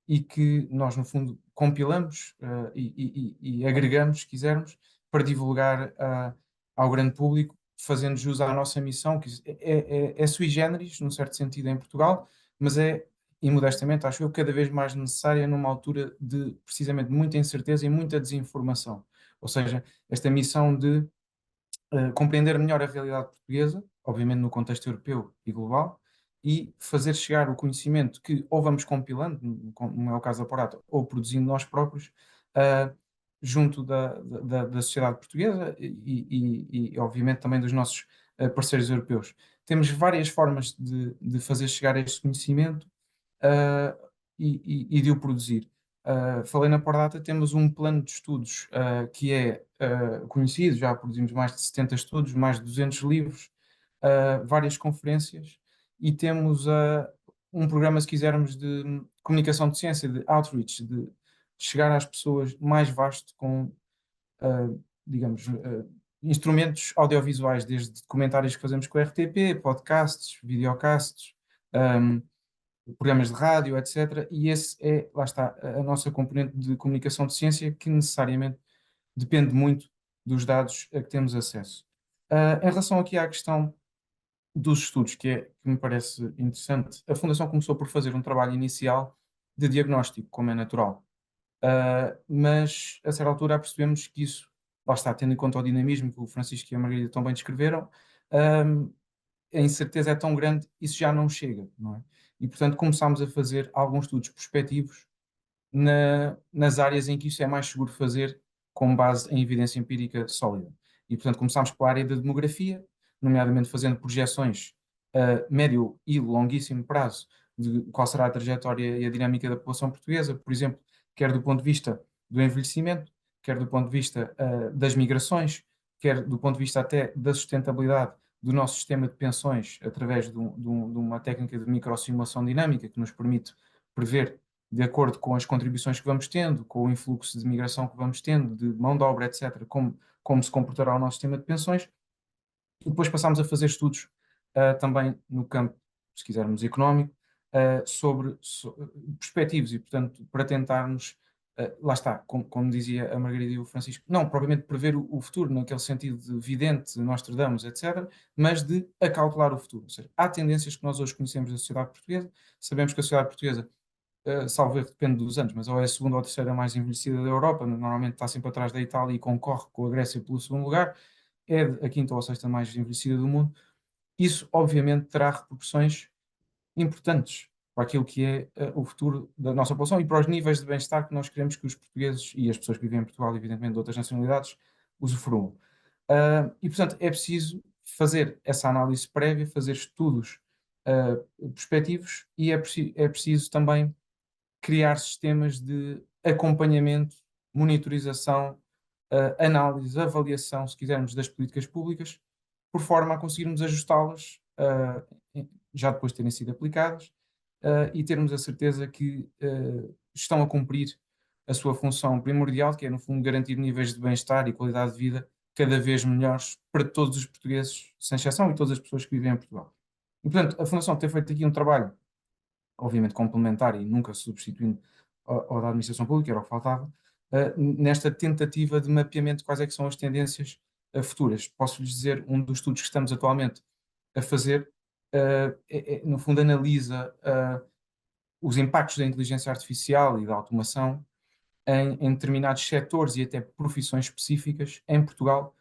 e que nós, no fundo, compilamos e agregamos, se quisermos, para divulgar ao grande público, fazendo jus à nossa missão, que é sui generis, num certo sentido, em Portugal, mas é, e modestamente, acho eu, cada vez mais necessária numa altura de, precisamente, muita incerteza e muita desinformação. Ou seja, esta missão de compreender melhor a realidade portuguesa, obviamente no contexto europeu e global, e fazer chegar o conhecimento que ou vamos compilando, como é o caso da Porata, ou produzindo nós próprios, junto da sociedade portuguesa e, obviamente, também dos nossos parceiros europeus. Temos várias formas de fazer chegar este conhecimento e de o produzir. Falei na Pordata, temos um plano de estudos que é conhecido, já produzimos mais de 70 estudos, mais de 200 livros, várias conferências, e temos um programa, se quisermos, de comunicação de ciência, de outreach, de chegar às pessoas mais vasto com, digamos, instrumentos audiovisuais, desde documentários que fazemos com a RTP, podcasts, videocasts, programas de rádio, etc. E esse é, lá está, a nossa componente de comunicação de ciência, que necessariamente depende muito dos dados a que temos acesso. Em relação aqui à questão dos estudos, que me parece interessante, a Fundação começou por fazer um trabalho inicial de diagnóstico, como é natural. Mas a certa altura percebemos que isso, lá está, tendo em conta o dinamismo que o Francisco e a Margarida tão bem descreveram, a incerteza é tão grande, isso já não chega, não é? E, portanto, começámos a fazer alguns estudos prospectivos nas áreas em que isso é mais seguro fazer, com base em evidência empírica sólida. E, portanto, começámos pela área da demografia, nomeadamente fazendo projeções a médio e longuíssimo prazo de qual será a trajetória e a dinâmica da população portuguesa, por exemplo, quer do ponto de vista do envelhecimento, quer do ponto de vista das migrações, quer do ponto de vista até da sustentabilidade do nosso sistema de pensões, através de uma técnica de microsimulação dinâmica que nos permite prever, de acordo com as contribuições que vamos tendo, com o influxo de migração que vamos tendo, de mão de obra, etc., como se comportará o nosso sistema de pensões. E depois passámos a fazer estudos também no campo, se quisermos, económico, sobre perspectivos, e, portanto, para tentarmos, lá está, como dizia a Margarida e o Francisco, não propriamente prever o futuro, naquele sentido de vidente, Nostradamus, etc., mas de acautelar o futuro. Ou seja, há tendências que nós hoje conhecemos da sociedade portuguesa, sabemos que a sociedade portuguesa, salvo erro, depende dos anos, mas ou é a segunda ou a terceira mais envelhecida da Europa, normalmente está sempre atrás da Itália e concorre com a Grécia pelo segundo lugar, é a quinta ou a sexta mais envelhecida do mundo. Isso, obviamente, terá repercussões importantes para aquilo que é o futuro da nossa população e para os níveis de bem-estar que nós queremos que os portugueses e as pessoas que vivem em Portugal, evidentemente de outras nacionalidades, usufruam. E, portanto, é preciso fazer essa análise prévia, fazer estudos prospectivos, e é preciso também criar sistemas de acompanhamento, monitorização, análise, avaliação, se quisermos, das políticas públicas, por forma a conseguirmos ajustá-las já depois de terem sido aplicadas, e termos a certeza que estão a cumprir a sua função primordial, que é, no fundo, garantir níveis de bem-estar e qualidade de vida cada vez melhores para todos os portugueses, sem exceção, e todas as pessoas que vivem em Portugal. E, portanto, a Fundação tem feito aqui um trabalho, obviamente complementar e nunca substituindo ao da administração pública, era o que faltava, nesta tentativa de mapeamento de quais é que são as tendências futuras. Posso-lhes dizer, um dos estudos que estamos atualmente a fazer, no fundo, analisa os impactos da inteligência artificial e da automação em determinados setores e até profissões específicas em Portugal,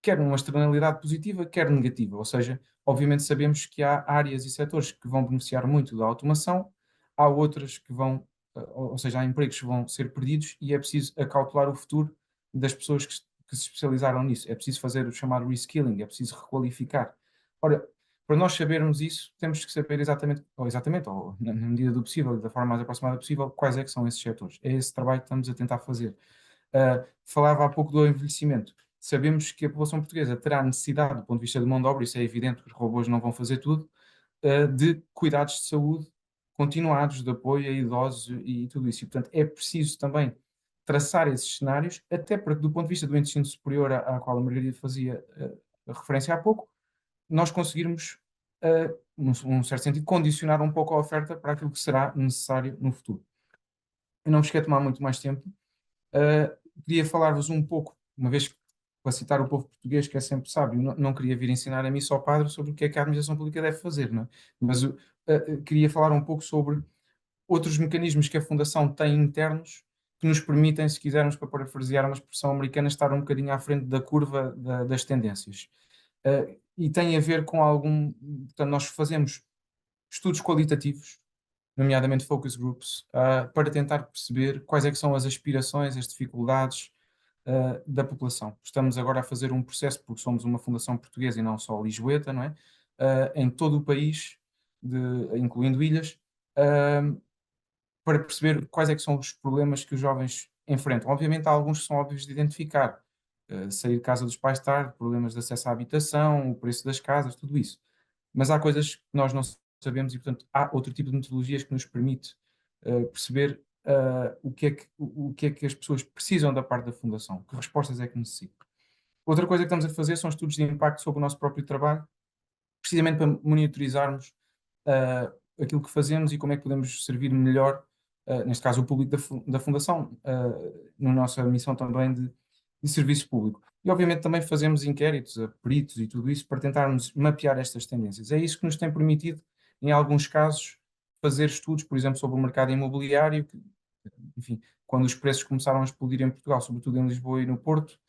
quer numa externalidade positiva, quer negativa. Ou seja, obviamente sabemos que há áreas e setores que vão beneficiar muito da automação, há outras que vão, ou seja, há empregos que vão ser perdidos e é preciso acautelar o futuro das pessoas que se especializaram nisso. É preciso fazer o chamado reskilling, é preciso requalificar. Ora, para nós sabermos isso, temos que saber ou na medida do possível, da forma mais aproximada possível, quais é que são esses setores. É esse trabalho que estamos a tentar fazer. Falava há pouco do envelhecimento. Sabemos que a população portuguesa terá necessidade, do ponto de vista de mão de obra, isso é evidente, que os robôs não vão fazer tudo, de cuidados de saúde continuados, de apoio a idosos e tudo isso. E, portanto, é preciso também traçar esses cenários, até porque, do ponto de vista do ensino superior, à qual a Margarida fazia referência há pouco, nós conseguirmos, num certo sentido, condicionar um pouco a oferta para aquilo que será necessário no futuro. Eu não vos quero tomar muito mais tempo. Queria falar-vos um pouco, uma vez que, para citar o povo português, que é sempre sábio, não queria vir ensinar a mim só padre sobre o que é que a administração pública deve fazer, não é? Mas queria falar um pouco sobre outros mecanismos que a Fundação tem internos que nos permitem, se quisermos, para parafrasear uma expressão americana, estar um bocadinho à frente da curva das tendências. E tem a ver com portanto, nós fazemos estudos qualitativos, nomeadamente focus groups, para tentar perceber quais é que são as aspirações, as dificuldades da população. Estamos agora a fazer um processo, porque somos uma fundação portuguesa e não só lisboeta, não é? Em todo o país, incluindo ilhas, para perceber quais é que são os problemas que os jovens enfrentam. Obviamente há alguns que são óbvios de identificar. Sair de casa dos pais tarde, problemas de acesso à habitação, o preço das casas, tudo isso. Mas há coisas que nós não sabemos e, portanto, há outro tipo de metodologias que nos permite perceber o que é que as pessoas precisam da parte da Fundação, que respostas é que necessitam. Outra coisa que estamos a fazer são estudos de impacto sobre o nosso próprio trabalho, precisamente para monitorizarmos aquilo que fazemos e como é que podemos servir melhor, neste caso o público da Fundação, na nossa missão também de serviço público. E obviamente também fazemos inquéritos a peritos e tudo isso para tentarmos mapear estas tendências. É isso que nos tem permitido, em alguns casos, fazer estudos, por exemplo, sobre o mercado imobiliário, que, enfim, quando os preços começaram a explodir em Portugal, sobretudo em Lisboa e no Porto,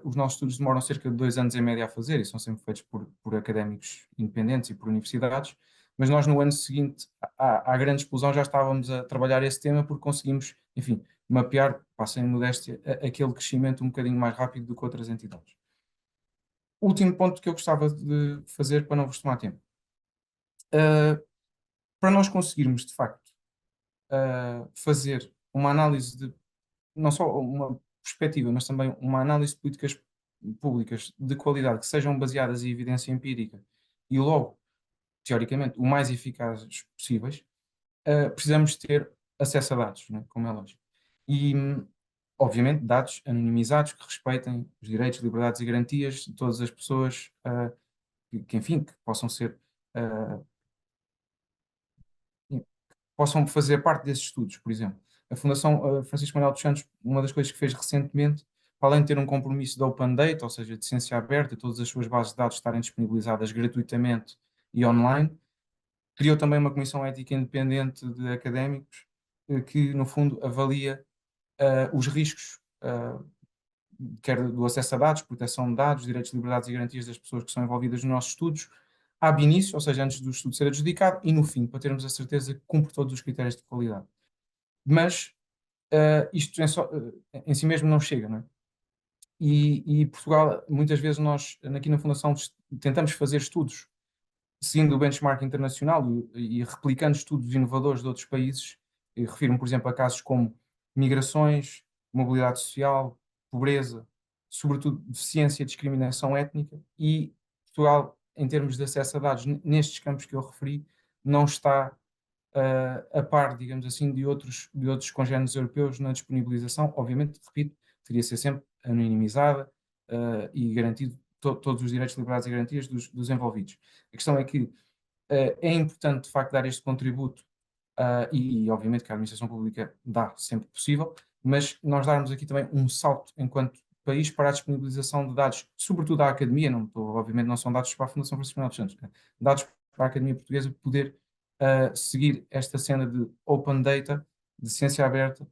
os nossos estudos demoram cerca de 2 anos em média a fazer e são sempre feitos por académicos independentes e por universidades, mas nós no ano seguinte, à grande explosão, já estávamos a trabalhar esse tema porque conseguimos, enfim, mapear, passem a modéstia, aquele crescimento um bocadinho mais rápido do que outras entidades. Último ponto que eu gostava de fazer para não vos tomar tempo. Para nós conseguirmos, de facto, fazer uma análise de, não só uma perspectiva, mas também uma análise de políticas públicas de qualidade que sejam baseadas em evidência empírica e logo, teoricamente, o mais eficazes possíveis, precisamos ter acesso a dados, né, como é lógico. E, obviamente, dados anonimizados que respeitem os direitos, liberdades e garantias de todas as pessoas enfim, que possam ser possam fazer parte desses estudos, por exemplo. A Fundação Francisco Manuel dos Santos, uma das coisas que fez recentemente, para além de ter um compromisso de Open Data, ou seja, de ciência aberta, todas as suas bases de dados estarem disponibilizadas gratuitamente e online, criou também uma comissão ética independente de académicos que, no fundo, avalia os riscos, quer do acesso a dados, proteção de dados, direitos, liberdades e garantias das pessoas que são envolvidas nos nossos estudos, ab início, ou seja, antes do estudo ser adjudicado, e no fim, para termos a certeza que cumpre todos os critérios de qualidade. Mas isto em si mesmo não chega, não é? E Portugal, muitas vezes nós, aqui na Fundação, tentamos fazer estudos seguindo o benchmark internacional e replicando estudos inovadores de outros países. Eu refiro-me, por exemplo, a casos como migrações, mobilidade social, pobreza, sobretudo deficiência e discriminação étnica, e Portugal, em termos de acesso a dados nestes campos que eu referi, não está a par, digamos assim, de outros congéneres europeus na disponibilização. Obviamente, repito, teria de ser sempre anonimizada, e garantido todos os direitos, liberdades e garantias dos envolvidos. A questão é que é importante, de facto, dar este contributo, obviamente que a administração pública dá sempre possível, mas nós darmos aqui também um salto enquanto país para a disponibilização de dados, sobretudo à academia, obviamente não são dados para a Fundação Francisco Manuel dos Santos, né? Dados para a Academia Portuguesa poder seguir esta cena de open data, de ciência aberta,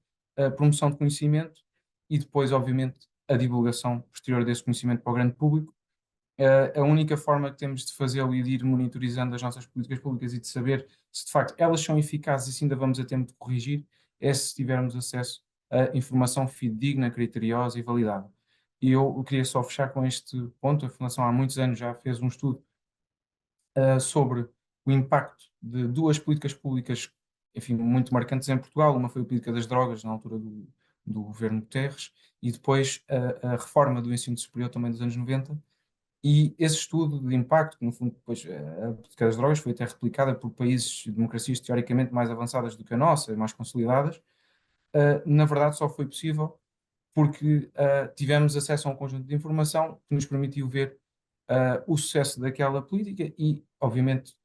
promoção de conhecimento e depois, obviamente, a divulgação posterior desse conhecimento para o grande público. A única forma que temos de fazê-lo e de ir monitorizando as nossas políticas públicas e de saber se de facto elas são eficazes e se ainda vamos a tempo de corrigir, é se tivermos acesso a informação fidedigna, criteriosa e validada. E eu queria só fechar com este ponto. A Fundação há muitos anos já fez um estudo sobre o impacto de duas políticas públicas, enfim, muito marcantes em Portugal. Uma foi a política das drogas, na altura do governo Guterres, e depois a reforma do ensino superior também dos anos 90. E esse estudo de impacto, que no fundo depois a política das drogas foi até replicada por países, democracias teoricamente mais avançadas do que a nossa, mais consolidadas, na verdade só foi possível porque tivemos acesso a um conjunto de informação que nos permitiu ver o sucesso daquela política e, obviamente,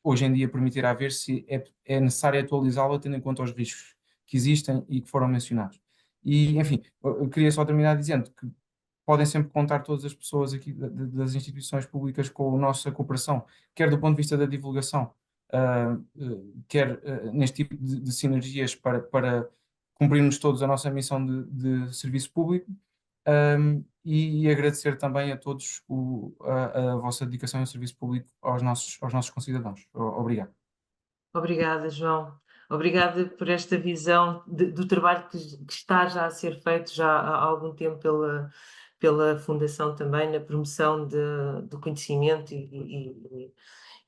hoje em dia permitirá ver se é necessário atualizá-la tendo em conta os riscos que existem e que foram mencionados. E, enfim, eu queria só terminar dizendo que podem sempre contar todas as pessoas aqui das instituições públicas com a nossa cooperação, quer do ponto de vista da divulgação, quer neste tipo de sinergias para cumprirmos todos a nossa missão de serviço público. E agradecer também a todos a vossa dedicação ao serviço público aos nossos concidadãos. Obrigado. Obrigada, João. Obrigada por esta visão do trabalho que está já a ser feito já há algum tempo pela Fundação também, na promoção do conhecimento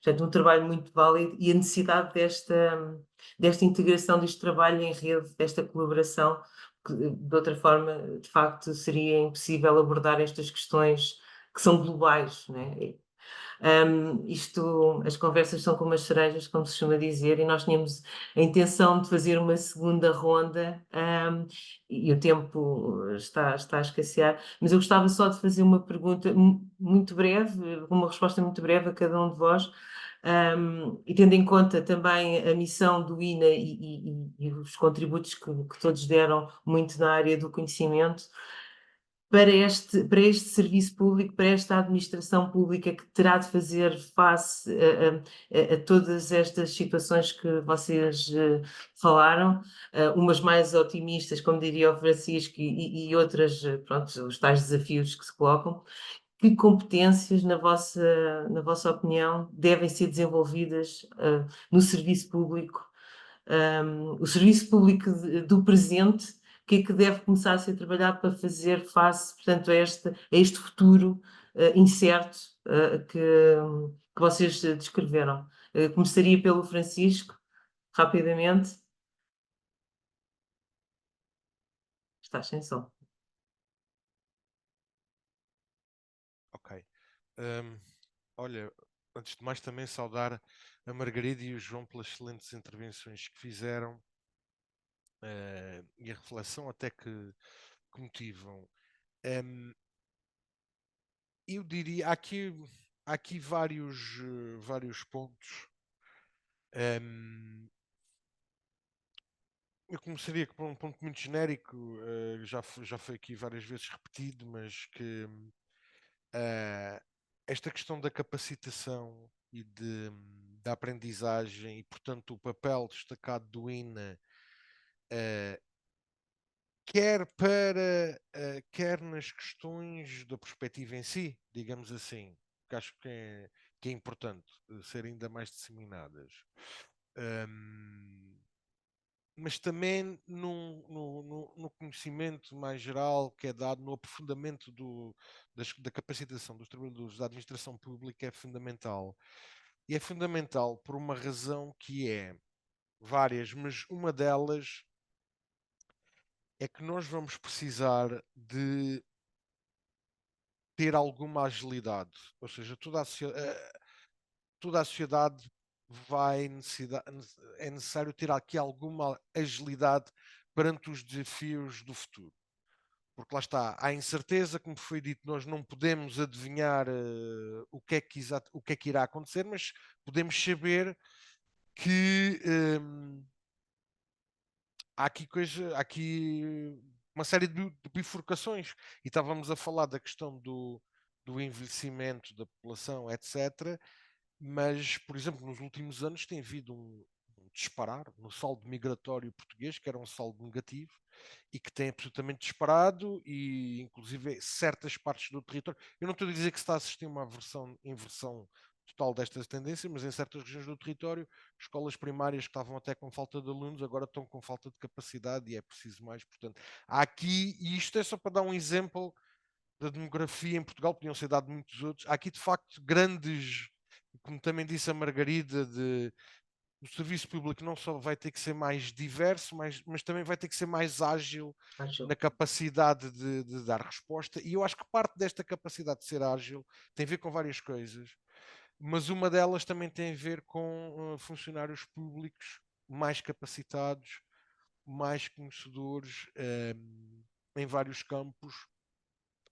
portanto, um trabalho muito válido e a necessidade desta integração, deste trabalho em rede, desta colaboração, que de outra forma, de facto, seria impossível abordar estas questões que são globais, né? As conversas são como as cerejas, como se costuma dizer, e nós tínhamos a intenção de fazer uma segunda ronda, e o tempo está a escassear, mas eu gostava só de fazer uma pergunta muito breve, uma resposta muito breve a cada um de vós. E tendo em conta também a missão do INA e os contributos que todos deram muito na área do conhecimento, para este serviço público, para esta administração pública que terá de fazer face a todas estas situações que vocês falaram, umas mais otimistas, como diria o Francisco, e outras, pronto, os tais desafios que se colocam. Que competências, na vossa opinião, devem ser desenvolvidas no serviço público? O serviço público do presente, o que é que deve começar a ser trabalhado para fazer face, portanto, a este futuro incerto que vocês descreveram? Começaria pelo Francisco, rapidamente. Estás sem som. Ok. Olha, antes de mais também saudar a Margarida e o João pelas excelentes intervenções que fizeram e a reflexão até que motivam. Eu diria, há aqui vários pontos. Eu começaria por um ponto muito genérico, já foi aqui várias vezes repetido, mas que esta questão da capacitação e da aprendizagem e, portanto, o papel destacado do INA, quer nas questões da perspectiva em si, digamos assim, que acho que é importante ser ainda mais disseminadas. Mas também no conhecimento mais geral que é dado no aprofundamento da capacitação dos trabalhadores da administração pública é fundamental. E é fundamental por uma razão que é várias, mas uma delas é que nós vamos precisar de ter alguma agilidade. Ou seja, toda a sociedade é necessário ter aqui alguma agilidade perante os desafios do futuro. porque lá está, há incerteza, como foi dito, nós não podemos adivinhar o que é que irá acontecer, mas podemos saber que há aqui uma série de bifurcações. E estávamos a falar da questão do envelhecimento da população, etc. Mas, por exemplo, nos últimos anos tem havido um disparar no saldo migratório português, que era um saldo negativo, e que tem absolutamente disparado, e inclusive certas partes do território. Eu não estou a dizer que se está a assistir a uma inversão total destas tendências, mas em certas regiões do território, escolas primárias que estavam até com falta de alunos, agora estão com falta de capacidade e é preciso mais. Portanto, há aqui, e isto é só para dar um exemplo da demografia em Portugal, podiam ser dados muitos outros, há aqui de facto grandes, como também disse a Margarida, o serviço público não só vai ter que ser mais diverso, mas também vai ter que ser mais ágil na capacidade de dar resposta. E eu acho que parte desta capacidade de ser ágil tem a ver com várias coisas, mas uma delas também tem a ver com funcionários públicos mais capacitados, mais conhecedores em vários campos,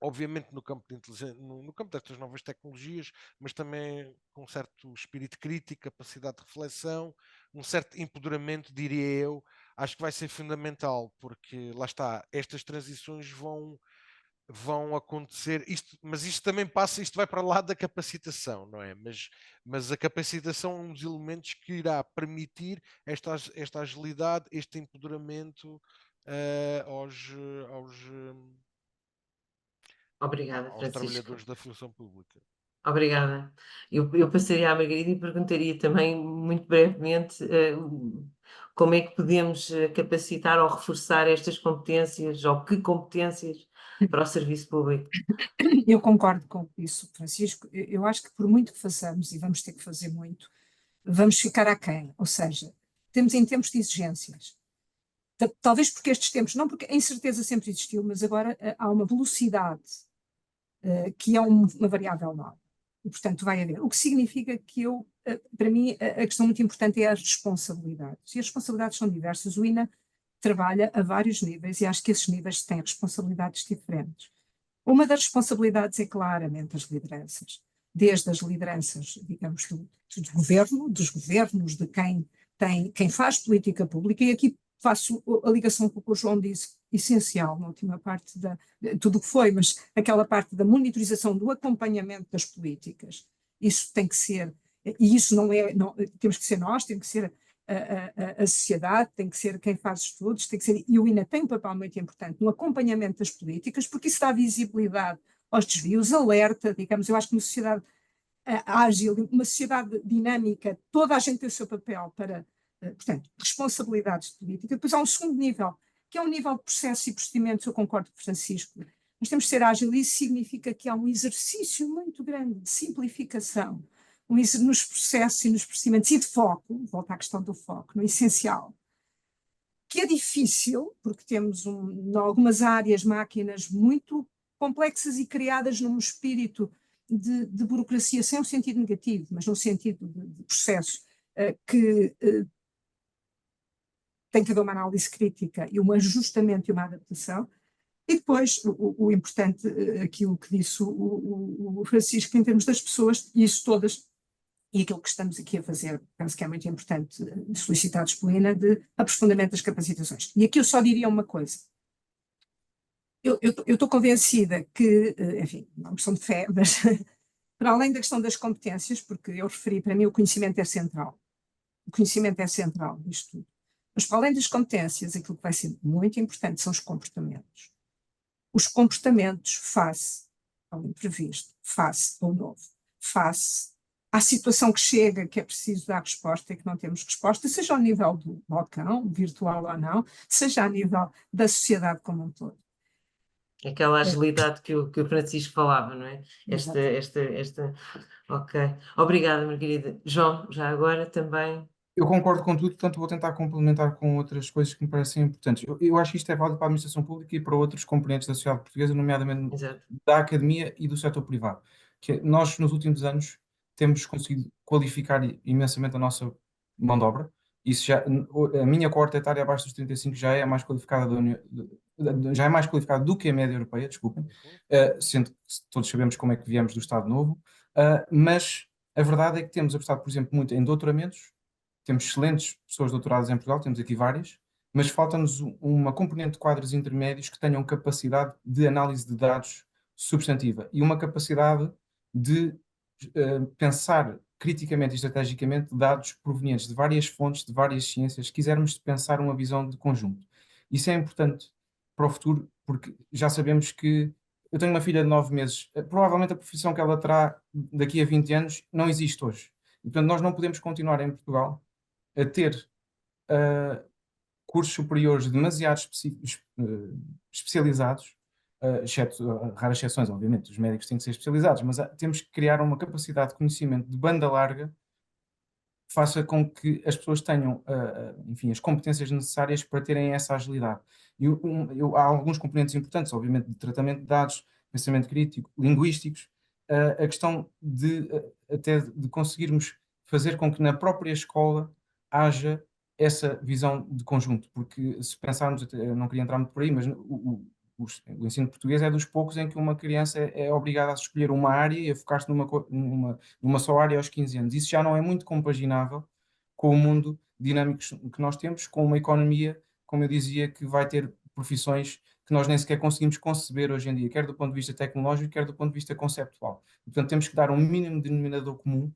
obviamente no campo no campo destas novas tecnologias, mas também com um certo espírito crítico, capacidade de reflexão, um certo empoderamento, diria eu. Acho que vai ser fundamental, porque lá está, estas transições vão acontecer, mas isto também passa, isto vai para lá da capacitação, não é? Mas a capacitação é um dos elementos que irá permitir esta agilidade, este empoderamento aos Obrigada, aos Francisco. trabalhadores da função pública. Obrigada. Eu passaria à Margarida e perguntaria também, muito brevemente, como é que podemos capacitar ou reforçar estas competências, ou que competências para o serviço público? Eu concordo com isso, Francisco. Eu acho que por muito que façamos, e vamos ter que fazer muito, vamos ficar aquém. Ou seja, temos em tempos de exigências. Talvez porque estes tempos, não porque a incerteza sempre existiu, mas agora há uma velocidade que é uma variável nova. E, portanto, vai haver. O que significa que para mim, a questão muito importante é as responsabilidades. E as responsabilidades são diversas. O INA trabalha a vários níveis e acho que esses níveis têm responsabilidades diferentes. Uma das responsabilidades é claramente as lideranças. Desde as lideranças, digamos, do governo, dos governos, de quem faz política pública, e aqui faço a ligação com o que o João disse, essencial na última parte de tudo o que foi, mas aquela parte da monitorização, do acompanhamento das políticas, isso tem que ser, e isso temos que ser nós, tem que ser a sociedade, tem que ser quem faz estudos, tem que ser, e o INA tem um papel muito importante no acompanhamento das políticas, porque isso dá visibilidade aos desvios, alerta, digamos, eu acho que uma sociedade ágil, uma sociedade dinâmica, toda a gente tem o seu papel para, portanto, responsabilidades políticas. Depois há um segundo nível, que é um nível de processos e procedimentos, eu concordo com o Francisco, nós temos que ser ágil, e isso significa que há um exercício muito grande de simplificação, nos processos e nos procedimentos, e de foco, volta à questão do foco, no essencial, que é difícil, porque temos em algumas áreas máquinas muito complexas e criadas num espírito de burocracia, sem um sentido negativo, mas num sentido de processo, que tem que haver uma análise crítica e um ajustamento e uma adaptação. E depois, o importante, aquilo que disse o Francisco, em termos das pessoas, e isso todas, e aquilo que estamos aqui a fazer, penso que é muito importante, solicitados pelo INA, de aprofundamento das capacitações. E aqui eu só diria uma coisa. Eu estou convencida que, enfim, não é uma questão de fé, mas para além da questão das competências, porque eu referi, para mim o conhecimento é central. O conhecimento é central nisto tudo. Mas para além das competências, aquilo que vai ser muito importante são os comportamentos. Os comportamentos face ao imprevisto, face ao novo, face à situação que chega, que é preciso dar resposta e que não temos resposta, seja ao nível do balcão, virtual ou não, seja a nível da sociedade como um todo. Aquela agilidade que o Francisco falava, não é? Ok. Obrigada, Margarida. João, já agora também. Eu concordo com tudo, portanto vou tentar complementar com outras coisas que me parecem importantes. Eu acho que isto é válido para a administração pública e para outros componentes da sociedade portuguesa, nomeadamente Exato. da academia e do setor privado. Nós, nos últimos anos, temos conseguido qualificar imensamente a nossa mão de obra. Isso já, a minha coorte etária abaixo dos 35 já é a mais qualificada já é mais qualificado do que a média europeia, desculpem, sendo que todos sabemos como é que viemos do Estado Novo, mas a verdade é que temos apostado, por exemplo, muito em doutoramentos, temos excelentes pessoas doutoradas em Portugal, temos aqui várias, mas falta-nos uma componente de quadros intermédios que tenham capacidade de análise de dados substantiva e uma capacidade de pensar criticamente e estrategicamente dados provenientes de várias fontes, de várias ciências, se quisermos pensar uma visão de conjunto. Isso é importante para o futuro, porque já sabemos que eu tenho uma filha de 9 meses, provavelmente a profissão que ela terá daqui a 20 anos não existe hoje. E, portanto, nós não podemos continuar em Portugal a ter cursos superiores demasiado especializados, exceto raras exceções, obviamente, os médicos têm que ser especializados, mas temos que criar uma capacidade de conhecimento de banda larga que faça com que as pessoas tenham, enfim, as competências necessárias para terem essa agilidade. E há alguns componentes importantes, obviamente, de tratamento de dados, pensamento crítico, linguísticos, a questão de até de conseguirmos fazer com que na própria escola haja essa visão de conjunto, porque se pensarmos, eu não queria entrar muito por aí, mas o ensino português é dos poucos em que uma criança é obrigada a escolher uma área e a focar-se numa só área aos 15 anos. Isso já não é muito compaginável com o mundo dinâmico que nós temos, com uma economia, como eu dizia, que vai ter profissões que nós nem sequer conseguimos conceber hoje em dia, quer do ponto de vista tecnológico, quer do ponto de vista conceptual. Portanto, temos que dar um mínimo denominador comum,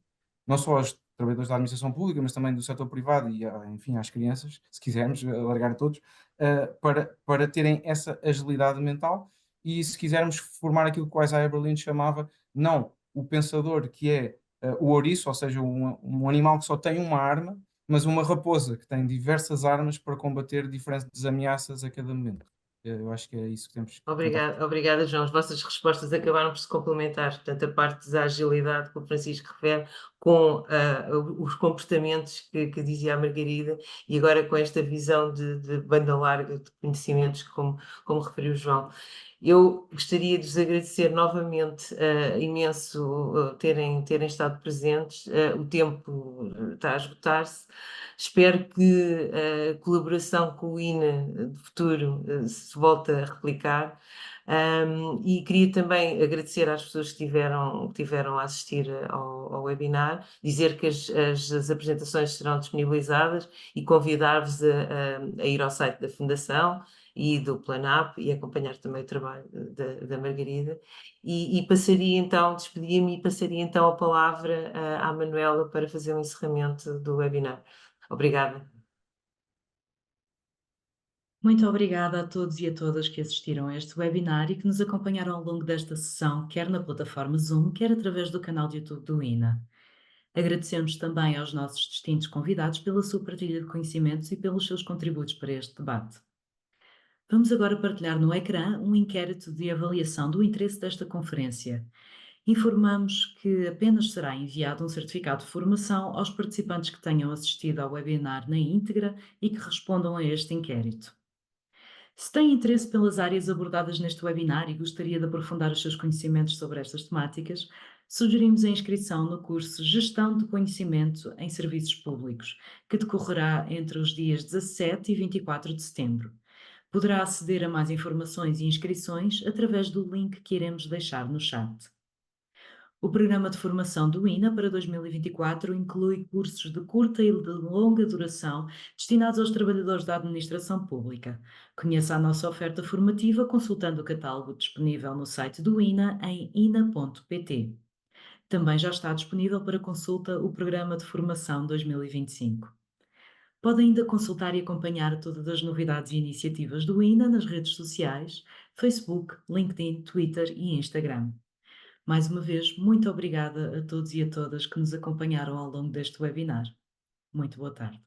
não só aos trabalhadores da administração pública, mas também do setor privado e, enfim, às crianças, se quisermos, alargar a todos, para terem essa agilidade mental e, se quisermos, formar aquilo que o Isaiah Berlin chamava, não o pensador que é o ouriço, ou seja, um animal que só tem uma arma, mas uma raposa que tem diversas armas para combater diferentes ameaças a cada momento. Eu acho que é isso que temos que tentar. Obrigada, João. As vossas respostas acabaram por se complementar, portanto, a parte da agilidade que o Francisco refere com os comportamentos que dizia a Margarida e agora com esta visão de banda larga de conhecimentos, como referiu o João. Eu gostaria de vos agradecer novamente imenso terem estado presentes. O tempo está a esgotar-se. Espero que a colaboração com o INA de futuro se volte a replicar. E queria também agradecer às pessoas que tiveram a assistir ao webinar, dizer que as apresentações serão disponibilizadas e convidar-vos a ir ao site da Fundação e do Planap e acompanhar também o trabalho da Margarida. Passaria então, despedia-me e passaria então a palavra à Manuela para fazer o encerramento do webinar. Obrigada. Muito obrigada a todos e a todas que assistiram a este webinar e que nos acompanharam ao longo desta sessão, quer na plataforma Zoom, quer através do canal de YouTube do INA. Agradecemos também aos nossos distintos convidados pela sua partilha de conhecimentos e pelos seus contributos para este debate. Vamos agora partilhar no ecrã um inquérito de avaliação do interesse desta conferência. Informamos que apenas será enviado um certificado de formação aos participantes que tenham assistido ao webinar na íntegra e que respondam a este inquérito. Se tem interesse pelas áreas abordadas neste webinar e gostaria de aprofundar os seus conhecimentos sobre estas temáticas, sugerimos a inscrição no curso Gestão de Conhecimento em Serviços Públicos, que decorrerá entre os dias 17 e 24 de setembro. Poderá aceder a mais informações e inscrições através do link que iremos deixar no chat. O programa de formação do INA para 2024 inclui cursos de curta e de longa duração destinados aos trabalhadores da administração pública. Conheça a nossa oferta formativa consultando o catálogo disponível no site do INA em ina.pt. Também já está disponível para consulta o programa de formação 2025. Pode ainda consultar e acompanhar todas as novidades e iniciativas do INA nas redes sociais, Facebook, LinkedIn, Twitter e Instagram. Mais uma vez, muito obrigada a todos e a todas que nos acompanharam ao longo deste webinar. Muito boa tarde.